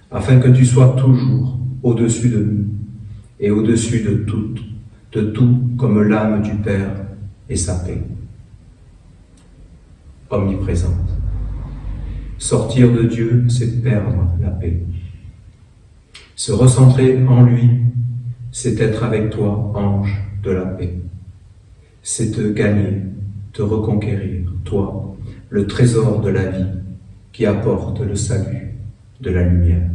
afin que tu sois toujours au-dessus de nous et au-dessus de tout comme l'âme du Père et sa paix. Omniprésente. Sortir de Dieu, c'est perdre la paix. Se recentrer en lui, c'est être avec toi, ange de la paix. C'est te gagner, te reconquérir, toi, le trésor de la vie qui apporte le salut de la lumière.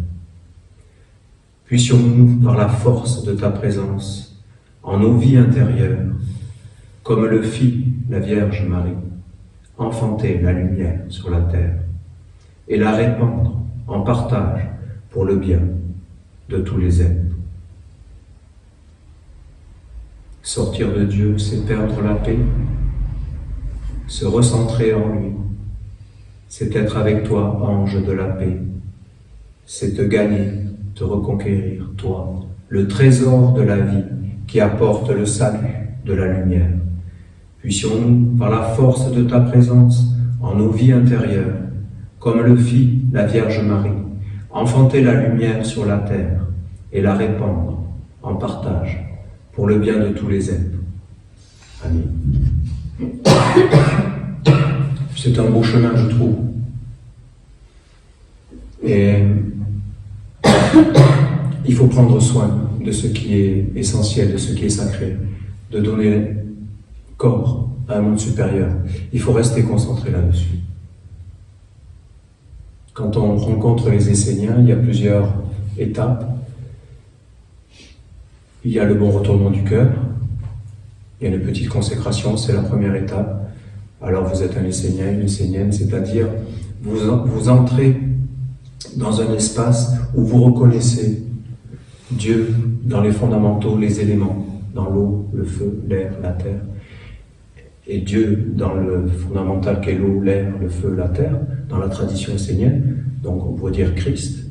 Puissions-nous, par la force de ta présence, en nos vies intérieures, comme le fit la Vierge Marie, enfanter la lumière sur la terre et la répandre en partage pour le bien de tous les êtres. Sortir de Dieu, c'est perdre la paix. Se recentrer en lui, c'est être avec toi, ange de la paix. C'est te gagner, te reconquérir, toi, le trésor de la vie qui apporte le salut de la lumière. Puissions-nous, par la force de ta présence, en nos vies intérieures, comme le fit la Vierge Marie, enfanter la lumière sur la terre et la répandre en partage pour le bien de tous les êtres. Amen. C'est un beau chemin, je trouve. Et il faut prendre soin de ce qui est essentiel, de ce qui est sacré, de donner corps à un monde supérieur. Il faut rester concentré là-dessus. Quand on rencontre les Esséniens, il y a plusieurs étapes. Il y a le bon retournement du cœur, il y a une petite consécration, c'est la première étape. Alors vous êtes un Essénien, une Essénienne, c'est-à-dire vous entrez dans un espace où vous reconnaissez Dieu dans les fondamentaux, les éléments, dans l'eau, le feu, l'air, la terre, et Dieu dans le fondamental qu'est l'eau, l'air, le feu, la terre, dans la tradition essénienne, donc on pourrait dire Christ,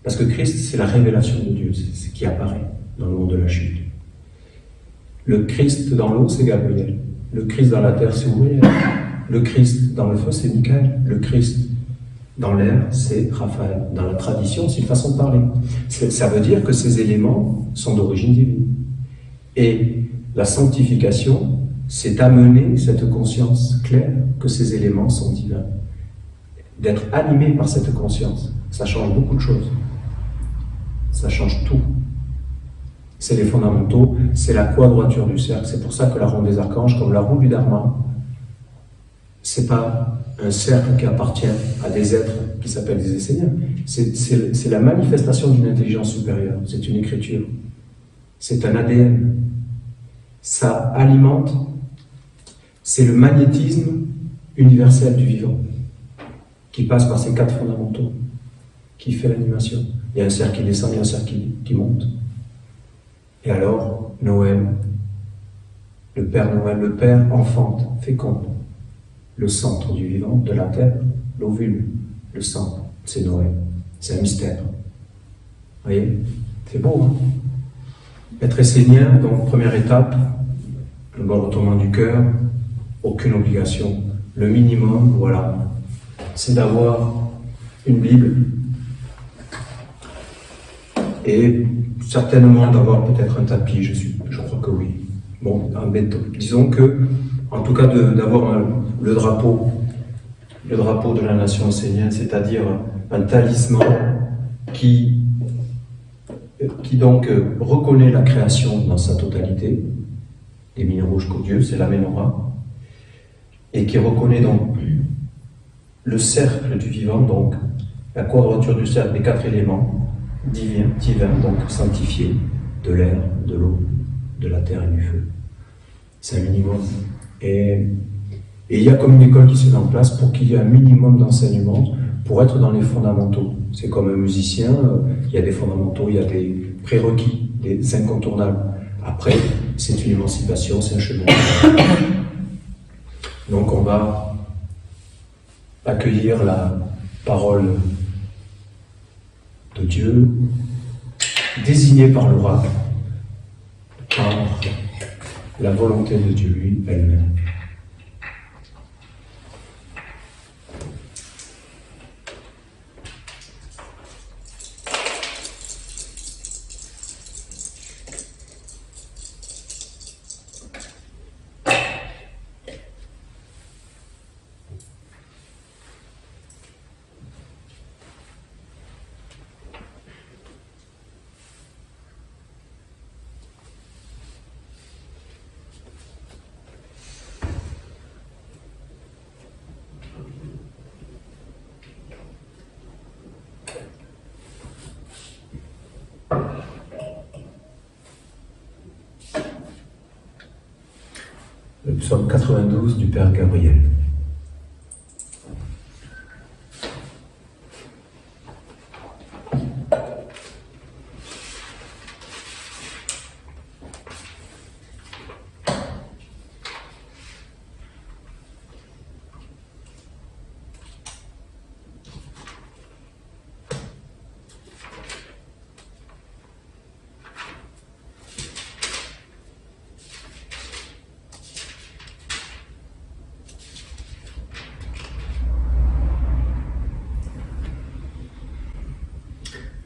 parce que Christ c'est la révélation de Dieu, c'est ce qui apparaît dans le monde de la chute. Le Christ dans l'eau c'est Gabriel, le Christ dans la terre c'est Uriel, le Christ dans le feu c'est Michael, le Christ dans l'air c'est Raphaël, dans la tradition c'est une façon de parler. Ça veut dire que ces éléments sont d'origine divine. Et la sanctification, c'est amener cette conscience claire que ces éléments sont divins. D'être animé par cette conscience, ça change beaucoup de choses. Ça change tout. C'est les fondamentaux, c'est la quadrature du cercle. C'est pour ça que la ronde des archanges, comme la roue du Dharma, c'est pas un cercle qui appartient à des êtres qui s'appellent des Esséniens. C'est la manifestation d'une intelligence supérieure. C'est une écriture. C'est un ADN. Ça alimente. C'est le magnétisme universel du vivant qui passe par ces quatre fondamentaux, qui fait l'animation. Il y a un cercle qui descend, il y a un cercle qui monte. Et alors, Noël, le Père Noël, le Père enfante, féconde, le centre du vivant, de la terre, l'ovule, le sang, c'est Noël, c'est un mystère. Vous voyez, c'est beau, hein? Être essénien, donc première étape, le bon retournement du cœur, aucune obligation. Le minimum, voilà, c'est d'avoir une Bible et certainement d'avoir peut-être un tapis, je crois que oui. Bon, un béton. Disons que, en tout cas, d'avoir le drapeau de la nation essénienne, c'est-à-dire un talisman qui donc reconnaît la création dans sa totalité, des minéraux jusqu'au Dieu, c'est la Ménorah, et qui reconnaît donc le cercle du vivant, donc la quadrature du cercle, les quatre éléments divins, donc sanctifiés, de l'air, de l'eau, de la terre et du feu. C'est un minimum. Et il y a comme une école qui se met en place pour qu'il y ait un minimum d'enseignement pour être dans les fondamentaux. C'est comme un musicien, il y a des fondamentaux, il y a des prérequis, des incontournables. Après, c'est une émancipation, c'est un chemin. Donc on va accueillir la parole de Dieu, désignée par l'oracle, par la volonté de Dieu lui elle-même. Le psaume 92 du Père Gabriel.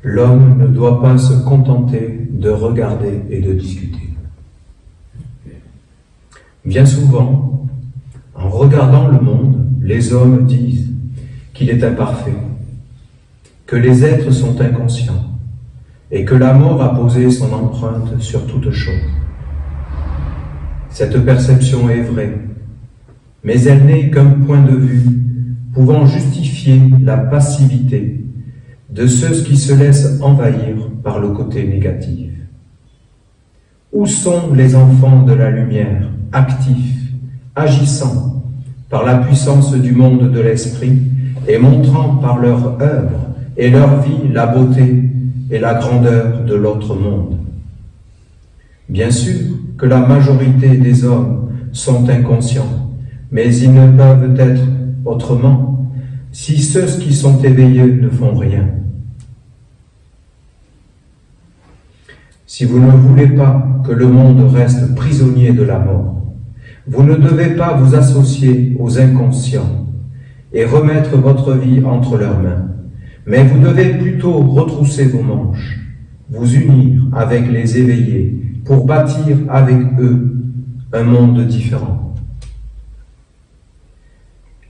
L'homme ne doit pas se contenter de regarder et de discuter. Bien souvent, en regardant le monde, les hommes disent qu'il est imparfait, que les êtres sont inconscients et que la mort a posé son empreinte sur toute chose. Cette perception est vraie, mais elle n'est qu'un point de vue pouvant justifier la passivité de ceux qui se laissent envahir par le côté négatif. Où sont les enfants de la lumière, actifs, agissant par la puissance du monde de l'esprit et montrant par leur œuvre et leur vie la beauté et la grandeur de l'autre monde? Bien sûr que la majorité des hommes sont inconscients, mais ils ne peuvent être autrement si ceux qui sont éveillés ne font rien. Si vous ne voulez pas que le monde reste prisonnier de la mort, vous ne devez pas vous associer aux inconscients et remettre votre vie entre leurs mains, mais vous devez plutôt retrousser vos manches, vous unir avec les éveillés pour bâtir avec eux un monde différent.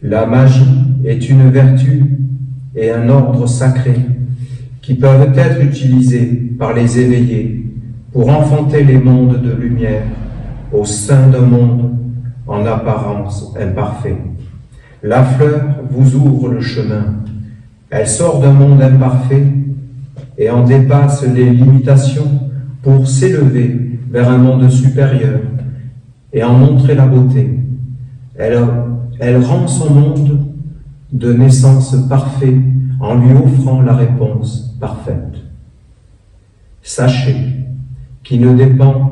La magie est une vertu et un ordre sacré qui peuvent être utilisés par les éveillés pour enfanter les mondes de lumière au sein d'un monde en apparence imparfait. La fleur vous ouvre le chemin. Elle sort d'un monde imparfait et en dépasse les limitations pour s'élever vers un monde supérieur et en montrer la beauté. Elle rend son monde de naissance parfait en lui offrant la réponse parfaite. Sache qu'il ne dépend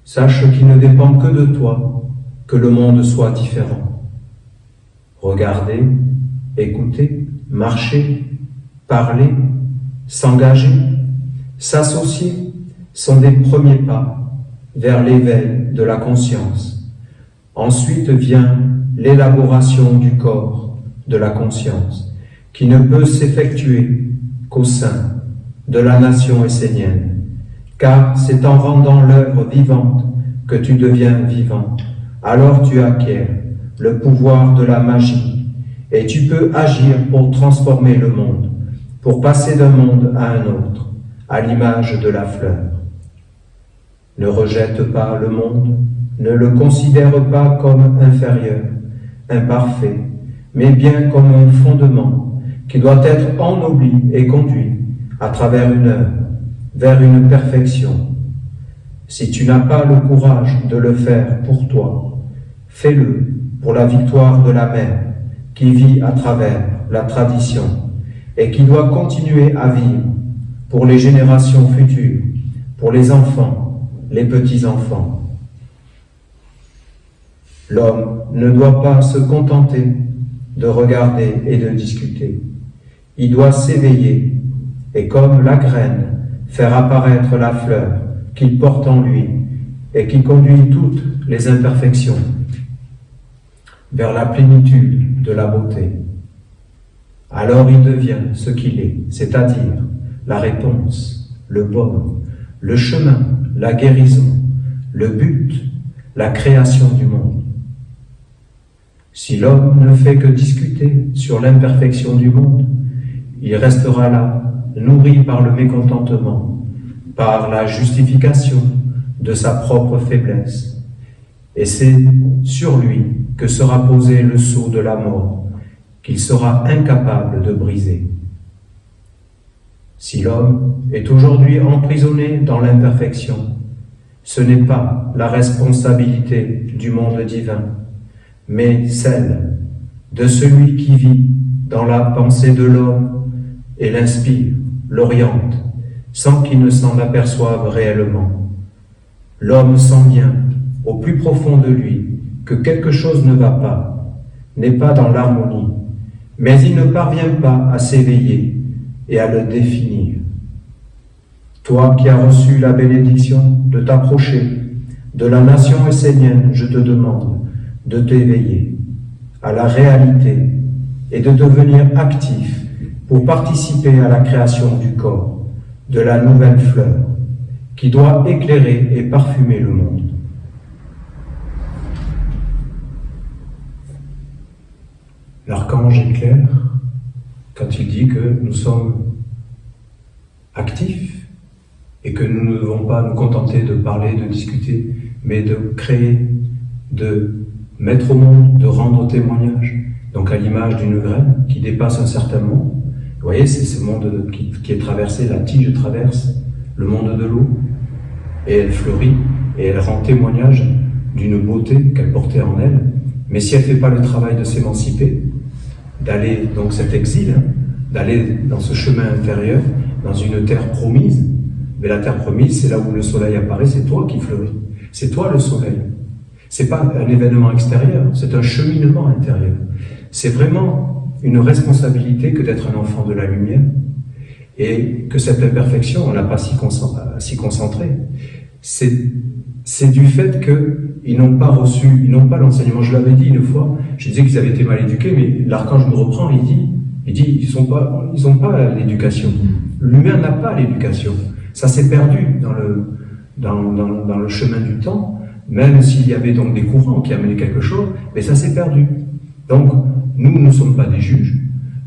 que de toi que le monde soit différent. Regarder, écouter, marcher, parler, s'engager, s'associer sont des premiers pas vers l'éveil de la conscience. Ensuite vient l'élaboration du corps de la conscience, qui ne peut s'effectuer qu'au sein de la nation essénienne, car c'est en rendant l'œuvre vivante que tu deviens vivant. Alors tu acquiers le pouvoir de la magie et tu peux agir pour transformer le monde, pour passer d'un monde à un autre, à l'image de la fleur. Ne rejette pas le monde, ne le considère pas comme inférieur, imparfait, mais bien comme un fondement qui doit être ennobli et conduit à travers une œuvre vers une perfection. Si tu n'as pas le courage de le faire pour toi, fais-le pour la victoire de la mère qui vit à travers la tradition et qui doit continuer à vivre pour les générations futures, pour les enfants, les petits-enfants. L'homme ne doit pas se contenter de regarder et de discuter. Il doit s'éveiller et, comme la graine, faire apparaître la fleur qu'il porte en lui et qui conduit toutes les imperfections vers la plénitude de la beauté. Alors il devient ce qu'il est, c'est-à-dire la réponse, le baume, le chemin, la guérison, le but, la création du monde. Si l'homme ne fait que discuter sur l'imperfection du monde, il restera là, nourri par le mécontentement, par la justification de sa propre faiblesse. Et c'est sur lui que sera posé le sceau de la mort, qu'il sera incapable de briser. Si l'homme est aujourd'hui emprisonné dans l'imperfection, ce n'est pas la responsabilité du monde divin, mais celle de celui qui vit dans la pensée de l'homme et l'inspire, l'oriente, sans qu'il ne s'en aperçoive réellement. L'homme sent bien, au plus profond de lui, que quelque chose ne va pas, n'est pas dans l'harmonie, mais il ne parvient pas à s'éveiller et à le définir. Toi qui as reçu la bénédiction de t'approcher de la nation essénienne, je te demande de t'éveiller à la réalité et de devenir actif pour participer à la création du corps, de la nouvelle fleur, qui doit éclairer et parfumer le monde. l'archange est clair quand il dit que nous sommes actifs et que nous ne devons pas nous contenter de parler, de discuter, mais de créer, de mettre au monde, de rendre témoignage. Donc à l'image d'une graine qui dépasse un certain monde. Vous voyez, c'est ce monde qui est traversé, la tige traverse le monde de l'eau, et elle fleurit, et elle rend témoignage d'une beauté qu'elle portait en elle. Mais si elle ne fait pas le travail de s'émanciper, d'aller dans cet exil, d'aller dans ce chemin intérieur, dans une terre promise, mais la terre promise, c'est là où le soleil apparaît, c'est toi qui fleuris. C'est toi le soleil. C'est pas un événement extérieur, c'est un cheminement intérieur. C'est vraiment une responsabilité que d'être un enfant de la lumière, et que cette imperfection, on n'a pas s'y concentrer. C'est du fait qu'ils n'ont pas reçu, ils n'ont pas l'enseignement. Je l'avais dit une fois, je disais qu'ils avaient été mal éduqués, mais l'archange me reprend, il dit ils n'ont pas l'éducation. L'humain n'a pas l'éducation. Ça s'est perdu dans le chemin du temps, même s'il y avait donc des courants qui amenaient quelque chose, mais ça s'est perdu. Donc, nous ne sommes pas des juges,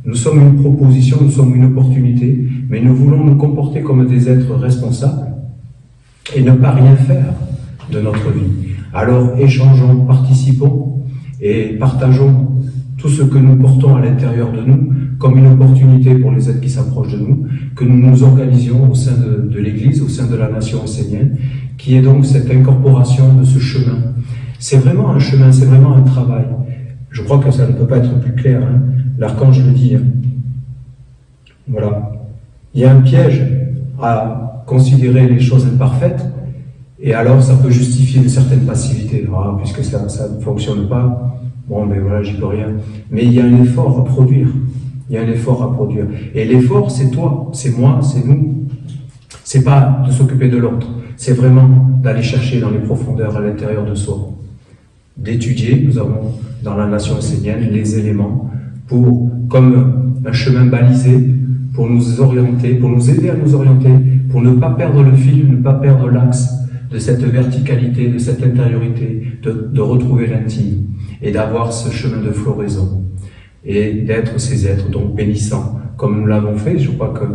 nous sommes une proposition, nous sommes une opportunité, mais nous voulons nous comporter comme des êtres responsables et ne pas rien faire de notre vie. Alors, échangeons, participons et partageons tout ce que nous portons à l'intérieur de nous comme une opportunité pour les êtres qui s'approchent de nous, que nous nous organisions au sein de l'Église, au sein de la nation essénienne, qui est donc cette incorporation de ce chemin. C'est vraiment un chemin, c'est vraiment un travail. Je crois que ça ne peut pas être plus clair, hein. L'archange le dit. Hein. Voilà. Il y a un piège à considérer les choses imparfaites, et alors ça peut justifier une certaine passivité. Ah, puisque ça ne fonctionne pas, bon, ben voilà, j'y peux rien. Mais il y a un effort à produire. Il y a un effort à produire. Et l'effort, c'est toi, c'est moi, c'est nous. C'est pas de s'occuper de l'autre. C'est vraiment d'aller chercher dans les profondeurs à l'intérieur de soi. D'étudier, nous avons dans la nation essénienne les éléments pour, comme un chemin balisé, pour nous orienter, pour nous aider à nous orienter, pour ne pas perdre le fil, ne pas perdre l'axe de cette verticalité, de cette intériorité, de retrouver l'intime et d'avoir ce chemin de floraison et d'être ces êtres donc bénissants, comme nous l'avons fait. Je crois que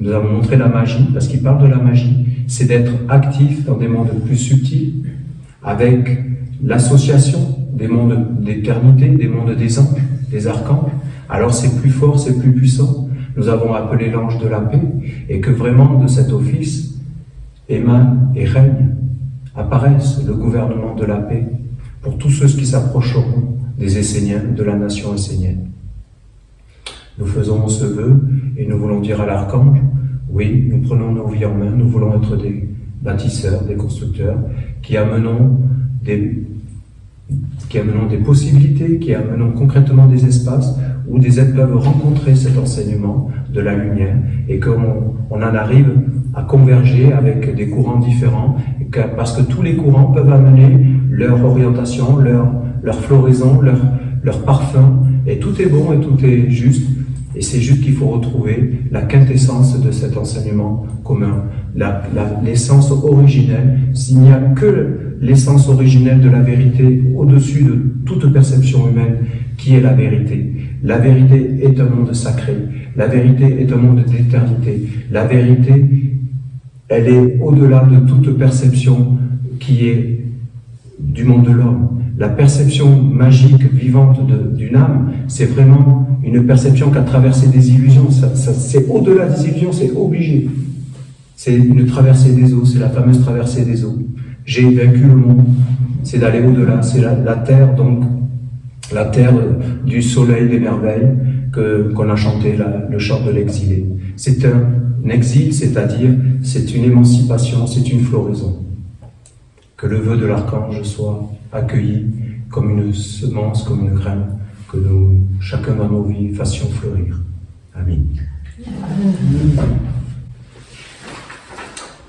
nous avons montré la magie, parce qu'il parle de la magie, c'est d'être actif dans des mondes plus subtils, avec l'association des mondes d'éternité, des mondes des anges, des archanges. Alors c'est plus fort, c'est plus puissant. Nous avons appelé l'ange de la paix, et que vraiment de cet office émane et règne, apparaisse le gouvernement de la paix pour tous ceux qui s'approcheront des Esséniens, de la nation essénienne. Nous faisons ce vœu et nous voulons dire à l'archange, oui, nous prenons nos vies en main, nous voulons être des bâtisseurs, des constructeurs, qui amenons des possibilités, qui amenons concrètement des espaces où des êtres peuvent rencontrer cet enseignement de la lumière et qu'on en arrive à converger avec des courants différents, parce que tous les courants peuvent amener leur orientation, leur floraison, leur parfum, et tout est bon et tout est juste, et c'est juste qu'il faut retrouver la quintessence de cet enseignement commun, l'essence originelle. S'il n'y a que l'essence originelle de la vérité au-dessus de toute perception humaine, qui est la vérité. La vérité est un monde sacré, la vérité est un monde d'éternité, la vérité, elle est au-delà de toute perception qui est du monde de l'homme. La perception magique, vivante d'une âme, c'est vraiment une perception qui a traversé des illusions. C'est au-delà des illusions, c'est obligé. C'est une traversée des eaux, c'est la fameuse traversée des eaux. J'ai vaincu le monde, c'est d'aller au-delà, c'est la terre, donc la terre du soleil des merveilles qu'on a chanté, le chant de l'exilé. C'est un exil, c'est-à-dire c'est une émancipation, c'est une floraison. Que le vœu de l'archange soit accueilli comme une semence, comme une graine, que nous, chacun dans nos vies, fassions fleurir. Amen.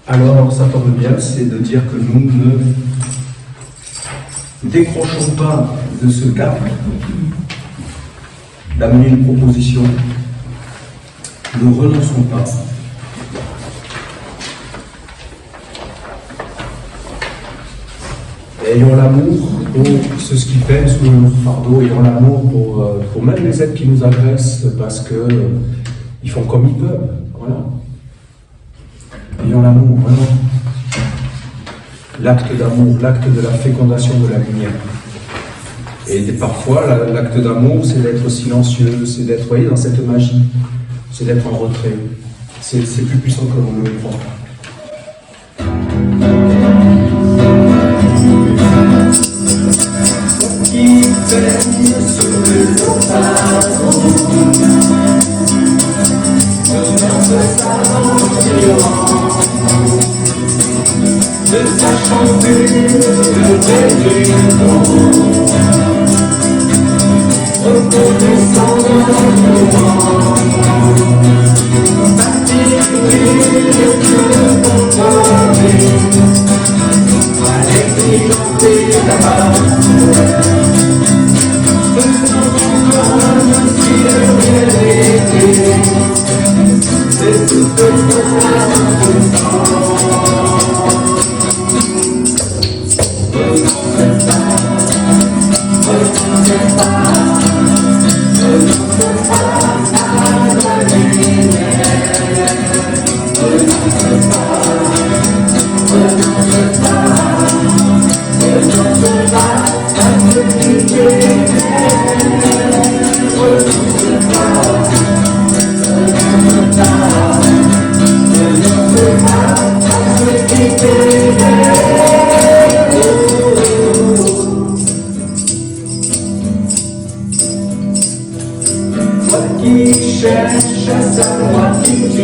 Alors, ça tombe bien, c'est de dire que nous ne décrochons pas de ce cap, d'amener une proposition, ne renonçons pas. Ayons l'amour ceux qui peinent sous le fardeau ayant l'amour pour même les êtres qui nous agressent parce que ils font comme ils peuvent. Voilà. Ayons l'amour, vraiment. L'acte d'amour, l'acte de la fécondation de la lumière. Et parfois, l'acte d'amour, c'est d'être silencieux, c'est d'être, voyez, dans cette magie, c'est d'être en retrait. C'est plus puissant que l'on ne le croit. Qui baigne sous le losange, venant de sa environnance, de sa chanture réunion, reconnaissant l'environnement, particulier que contrôler, avec l'identité là-bas. C'est tout ce qui cherche à savoir qui tu es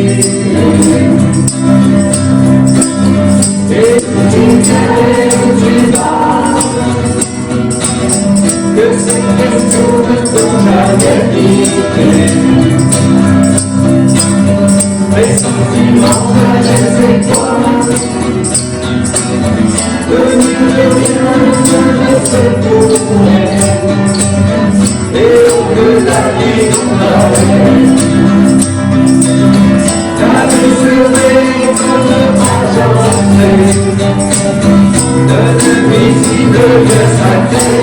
et qui vient du bas, que ces questions ne sont jamais guidées, les sentiments de étoiles, venus de rien ne se pourrait, et au-delà du la mesurée comme agencée de l'invisible de sacré.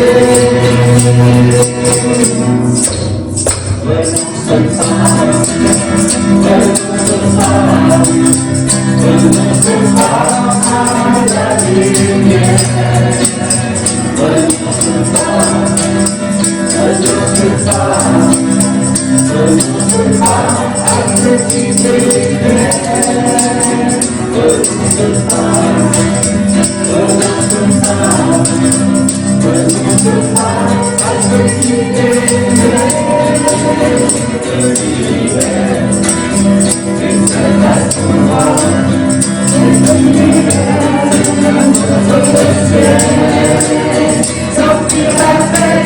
Renonce pas à la lumière, renonce pas à ce qui t'élève, renonce pas à ce qui t'élève, et ça va souvent, c'est l'univers, notre ciel, sortir la paix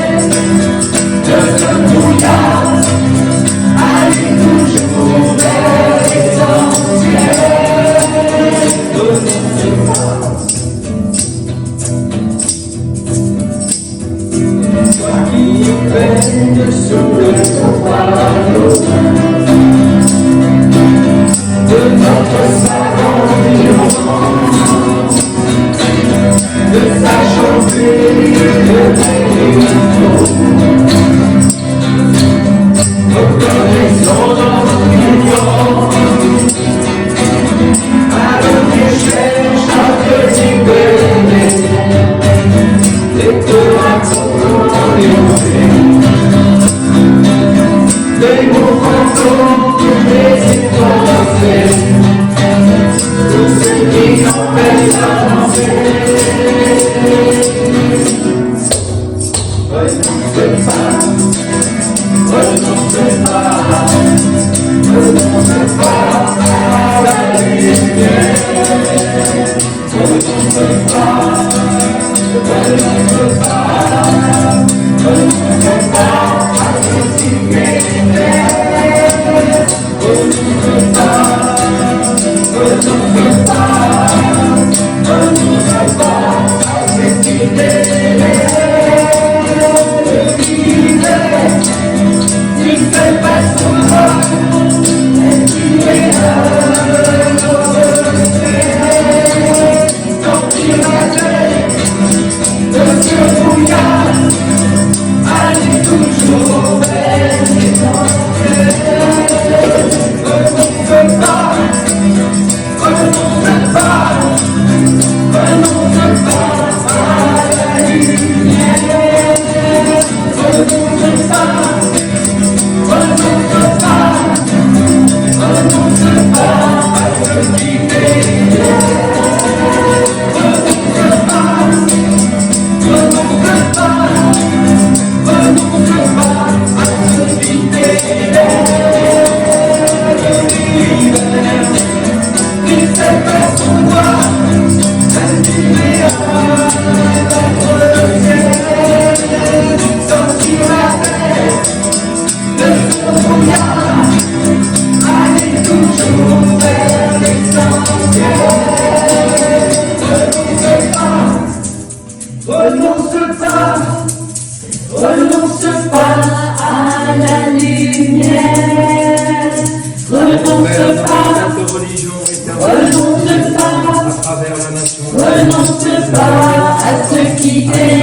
de ce brouillard, aller toujours vers l'essentiel. Renonce pas, toi qui baigne sous le fardeau de notre savant environnement, de sa chanterie de reconnaissons l'environnement, alors qu'il cherche à te libérer, et que attendons les mots fantômes des étoiles, tout ce qui empêche d'avancer. Renonce pas, renonce pas à la lumière, renonce pas à ce qui m'énerve, renonce pas à ce qui m'énerve, tu fais religion éternelle, renonce pas, à travers la nation, renonce pas à ce qui t'est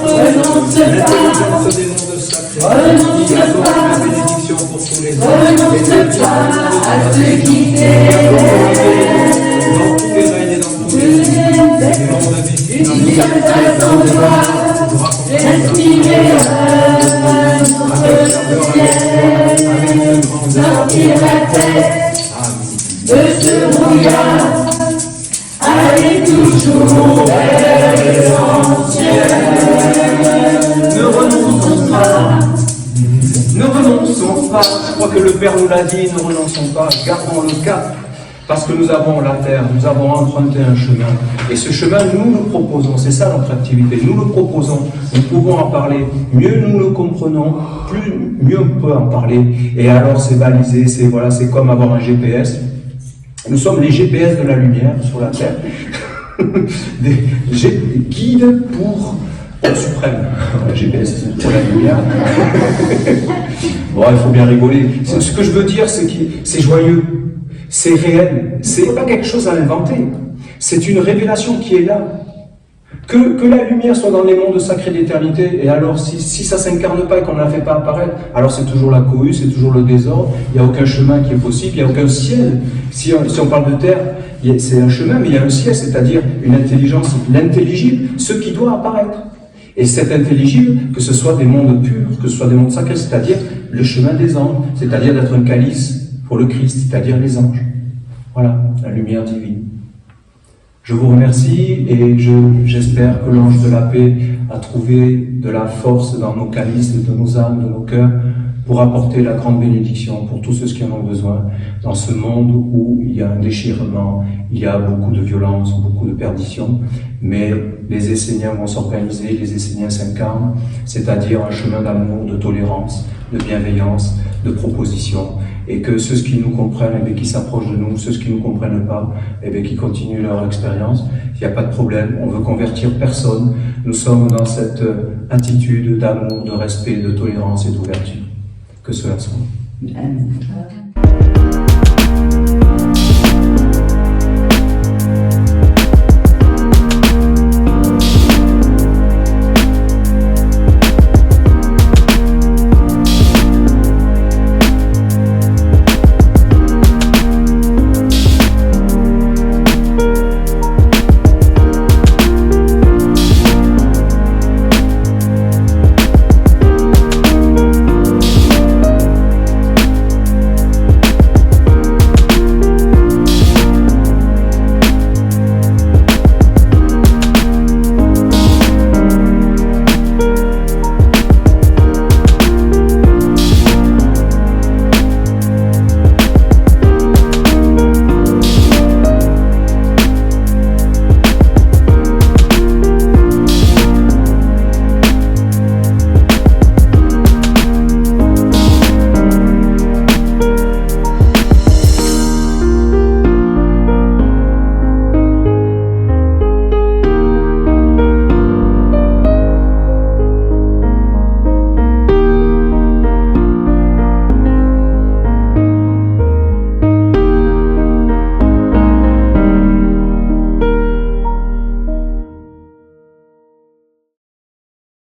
renonce pas, l'intelligence des mondes sacrés, renonce qui apporte pas, la bénédiction pour tous les hommes, renonce pas à ce qui t'est dans tous les règnes et dans tous les mondes utilise ton droit, respirer un autre ciel, sortir la tête de ce brouillard, aller toujours vers l'essentiel. Ne renonçons pas, ne renonçons pas. Je crois que le Père nous l'a dit, ne renonçons pas, gardons le cap. Parce que nous avons la terre, nous avons emprunté un chemin. Et ce chemin, nous le proposons, c'est ça notre activité, nous le proposons, nous pouvons en parler. Mieux nous le comprenons, mieux on peut en parler. Et alors c'est balisé, c'est comme avoir un GPS. Nous sommes les GPS de la lumière sur la terre. Des guides pour le suprême. Le GPS c'est pour la lumière. Bon, il faut bien rigoler. Ce que je veux dire, c'est que c'est joyeux. C'est réel, c'est pas quelque chose à inventer, c'est une révélation qui est là. Que la lumière soit dans les mondes sacrés d'éternité, et alors si ça ne s'incarne pas et qu'on ne la fait pas apparaître, alors c'est toujours la cohue, c'est toujours le désordre, il n'y a aucun chemin qui est possible, il n'y a aucun ciel. Si on parle de terre, c'est un chemin, mais il y a un ciel, c'est-à-dire une intelligence, l'intelligible, ce qui doit apparaître. Et cet intelligible, que ce soit des mondes purs, que ce soit des mondes sacrés, c'est-à-dire le chemin des anges, c'est-à-dire d'être un calice pour le Christ, c'est-à-dire les anges. Voilà, la lumière divine. Je vous remercie et j'espère que l'ange de la paix a trouvé de la force dans nos calices, de nos âmes, de nos cœurs, pour apporter la grande bénédiction pour tous ceux qui en ont besoin dans ce monde où il y a un déchirement, il y a beaucoup de violence, beaucoup de perdition, mais les Esséniens vont s'organiser, les Esséniens s'incarnent, c'est-à-dire un chemin d'amour, de tolérance, de bienveillance, de proposition, et que ceux qui nous comprennent, eh bien, qui s'approchent de nous, ceux qui ne nous comprennent pas, eh bien, qui continuent leur expérience, il n'y a pas de problème, on veut convertir personne, nous sommes dans cette attitude d'amour, de respect, de tolérance et d'ouverture. Que cela soit. Amen.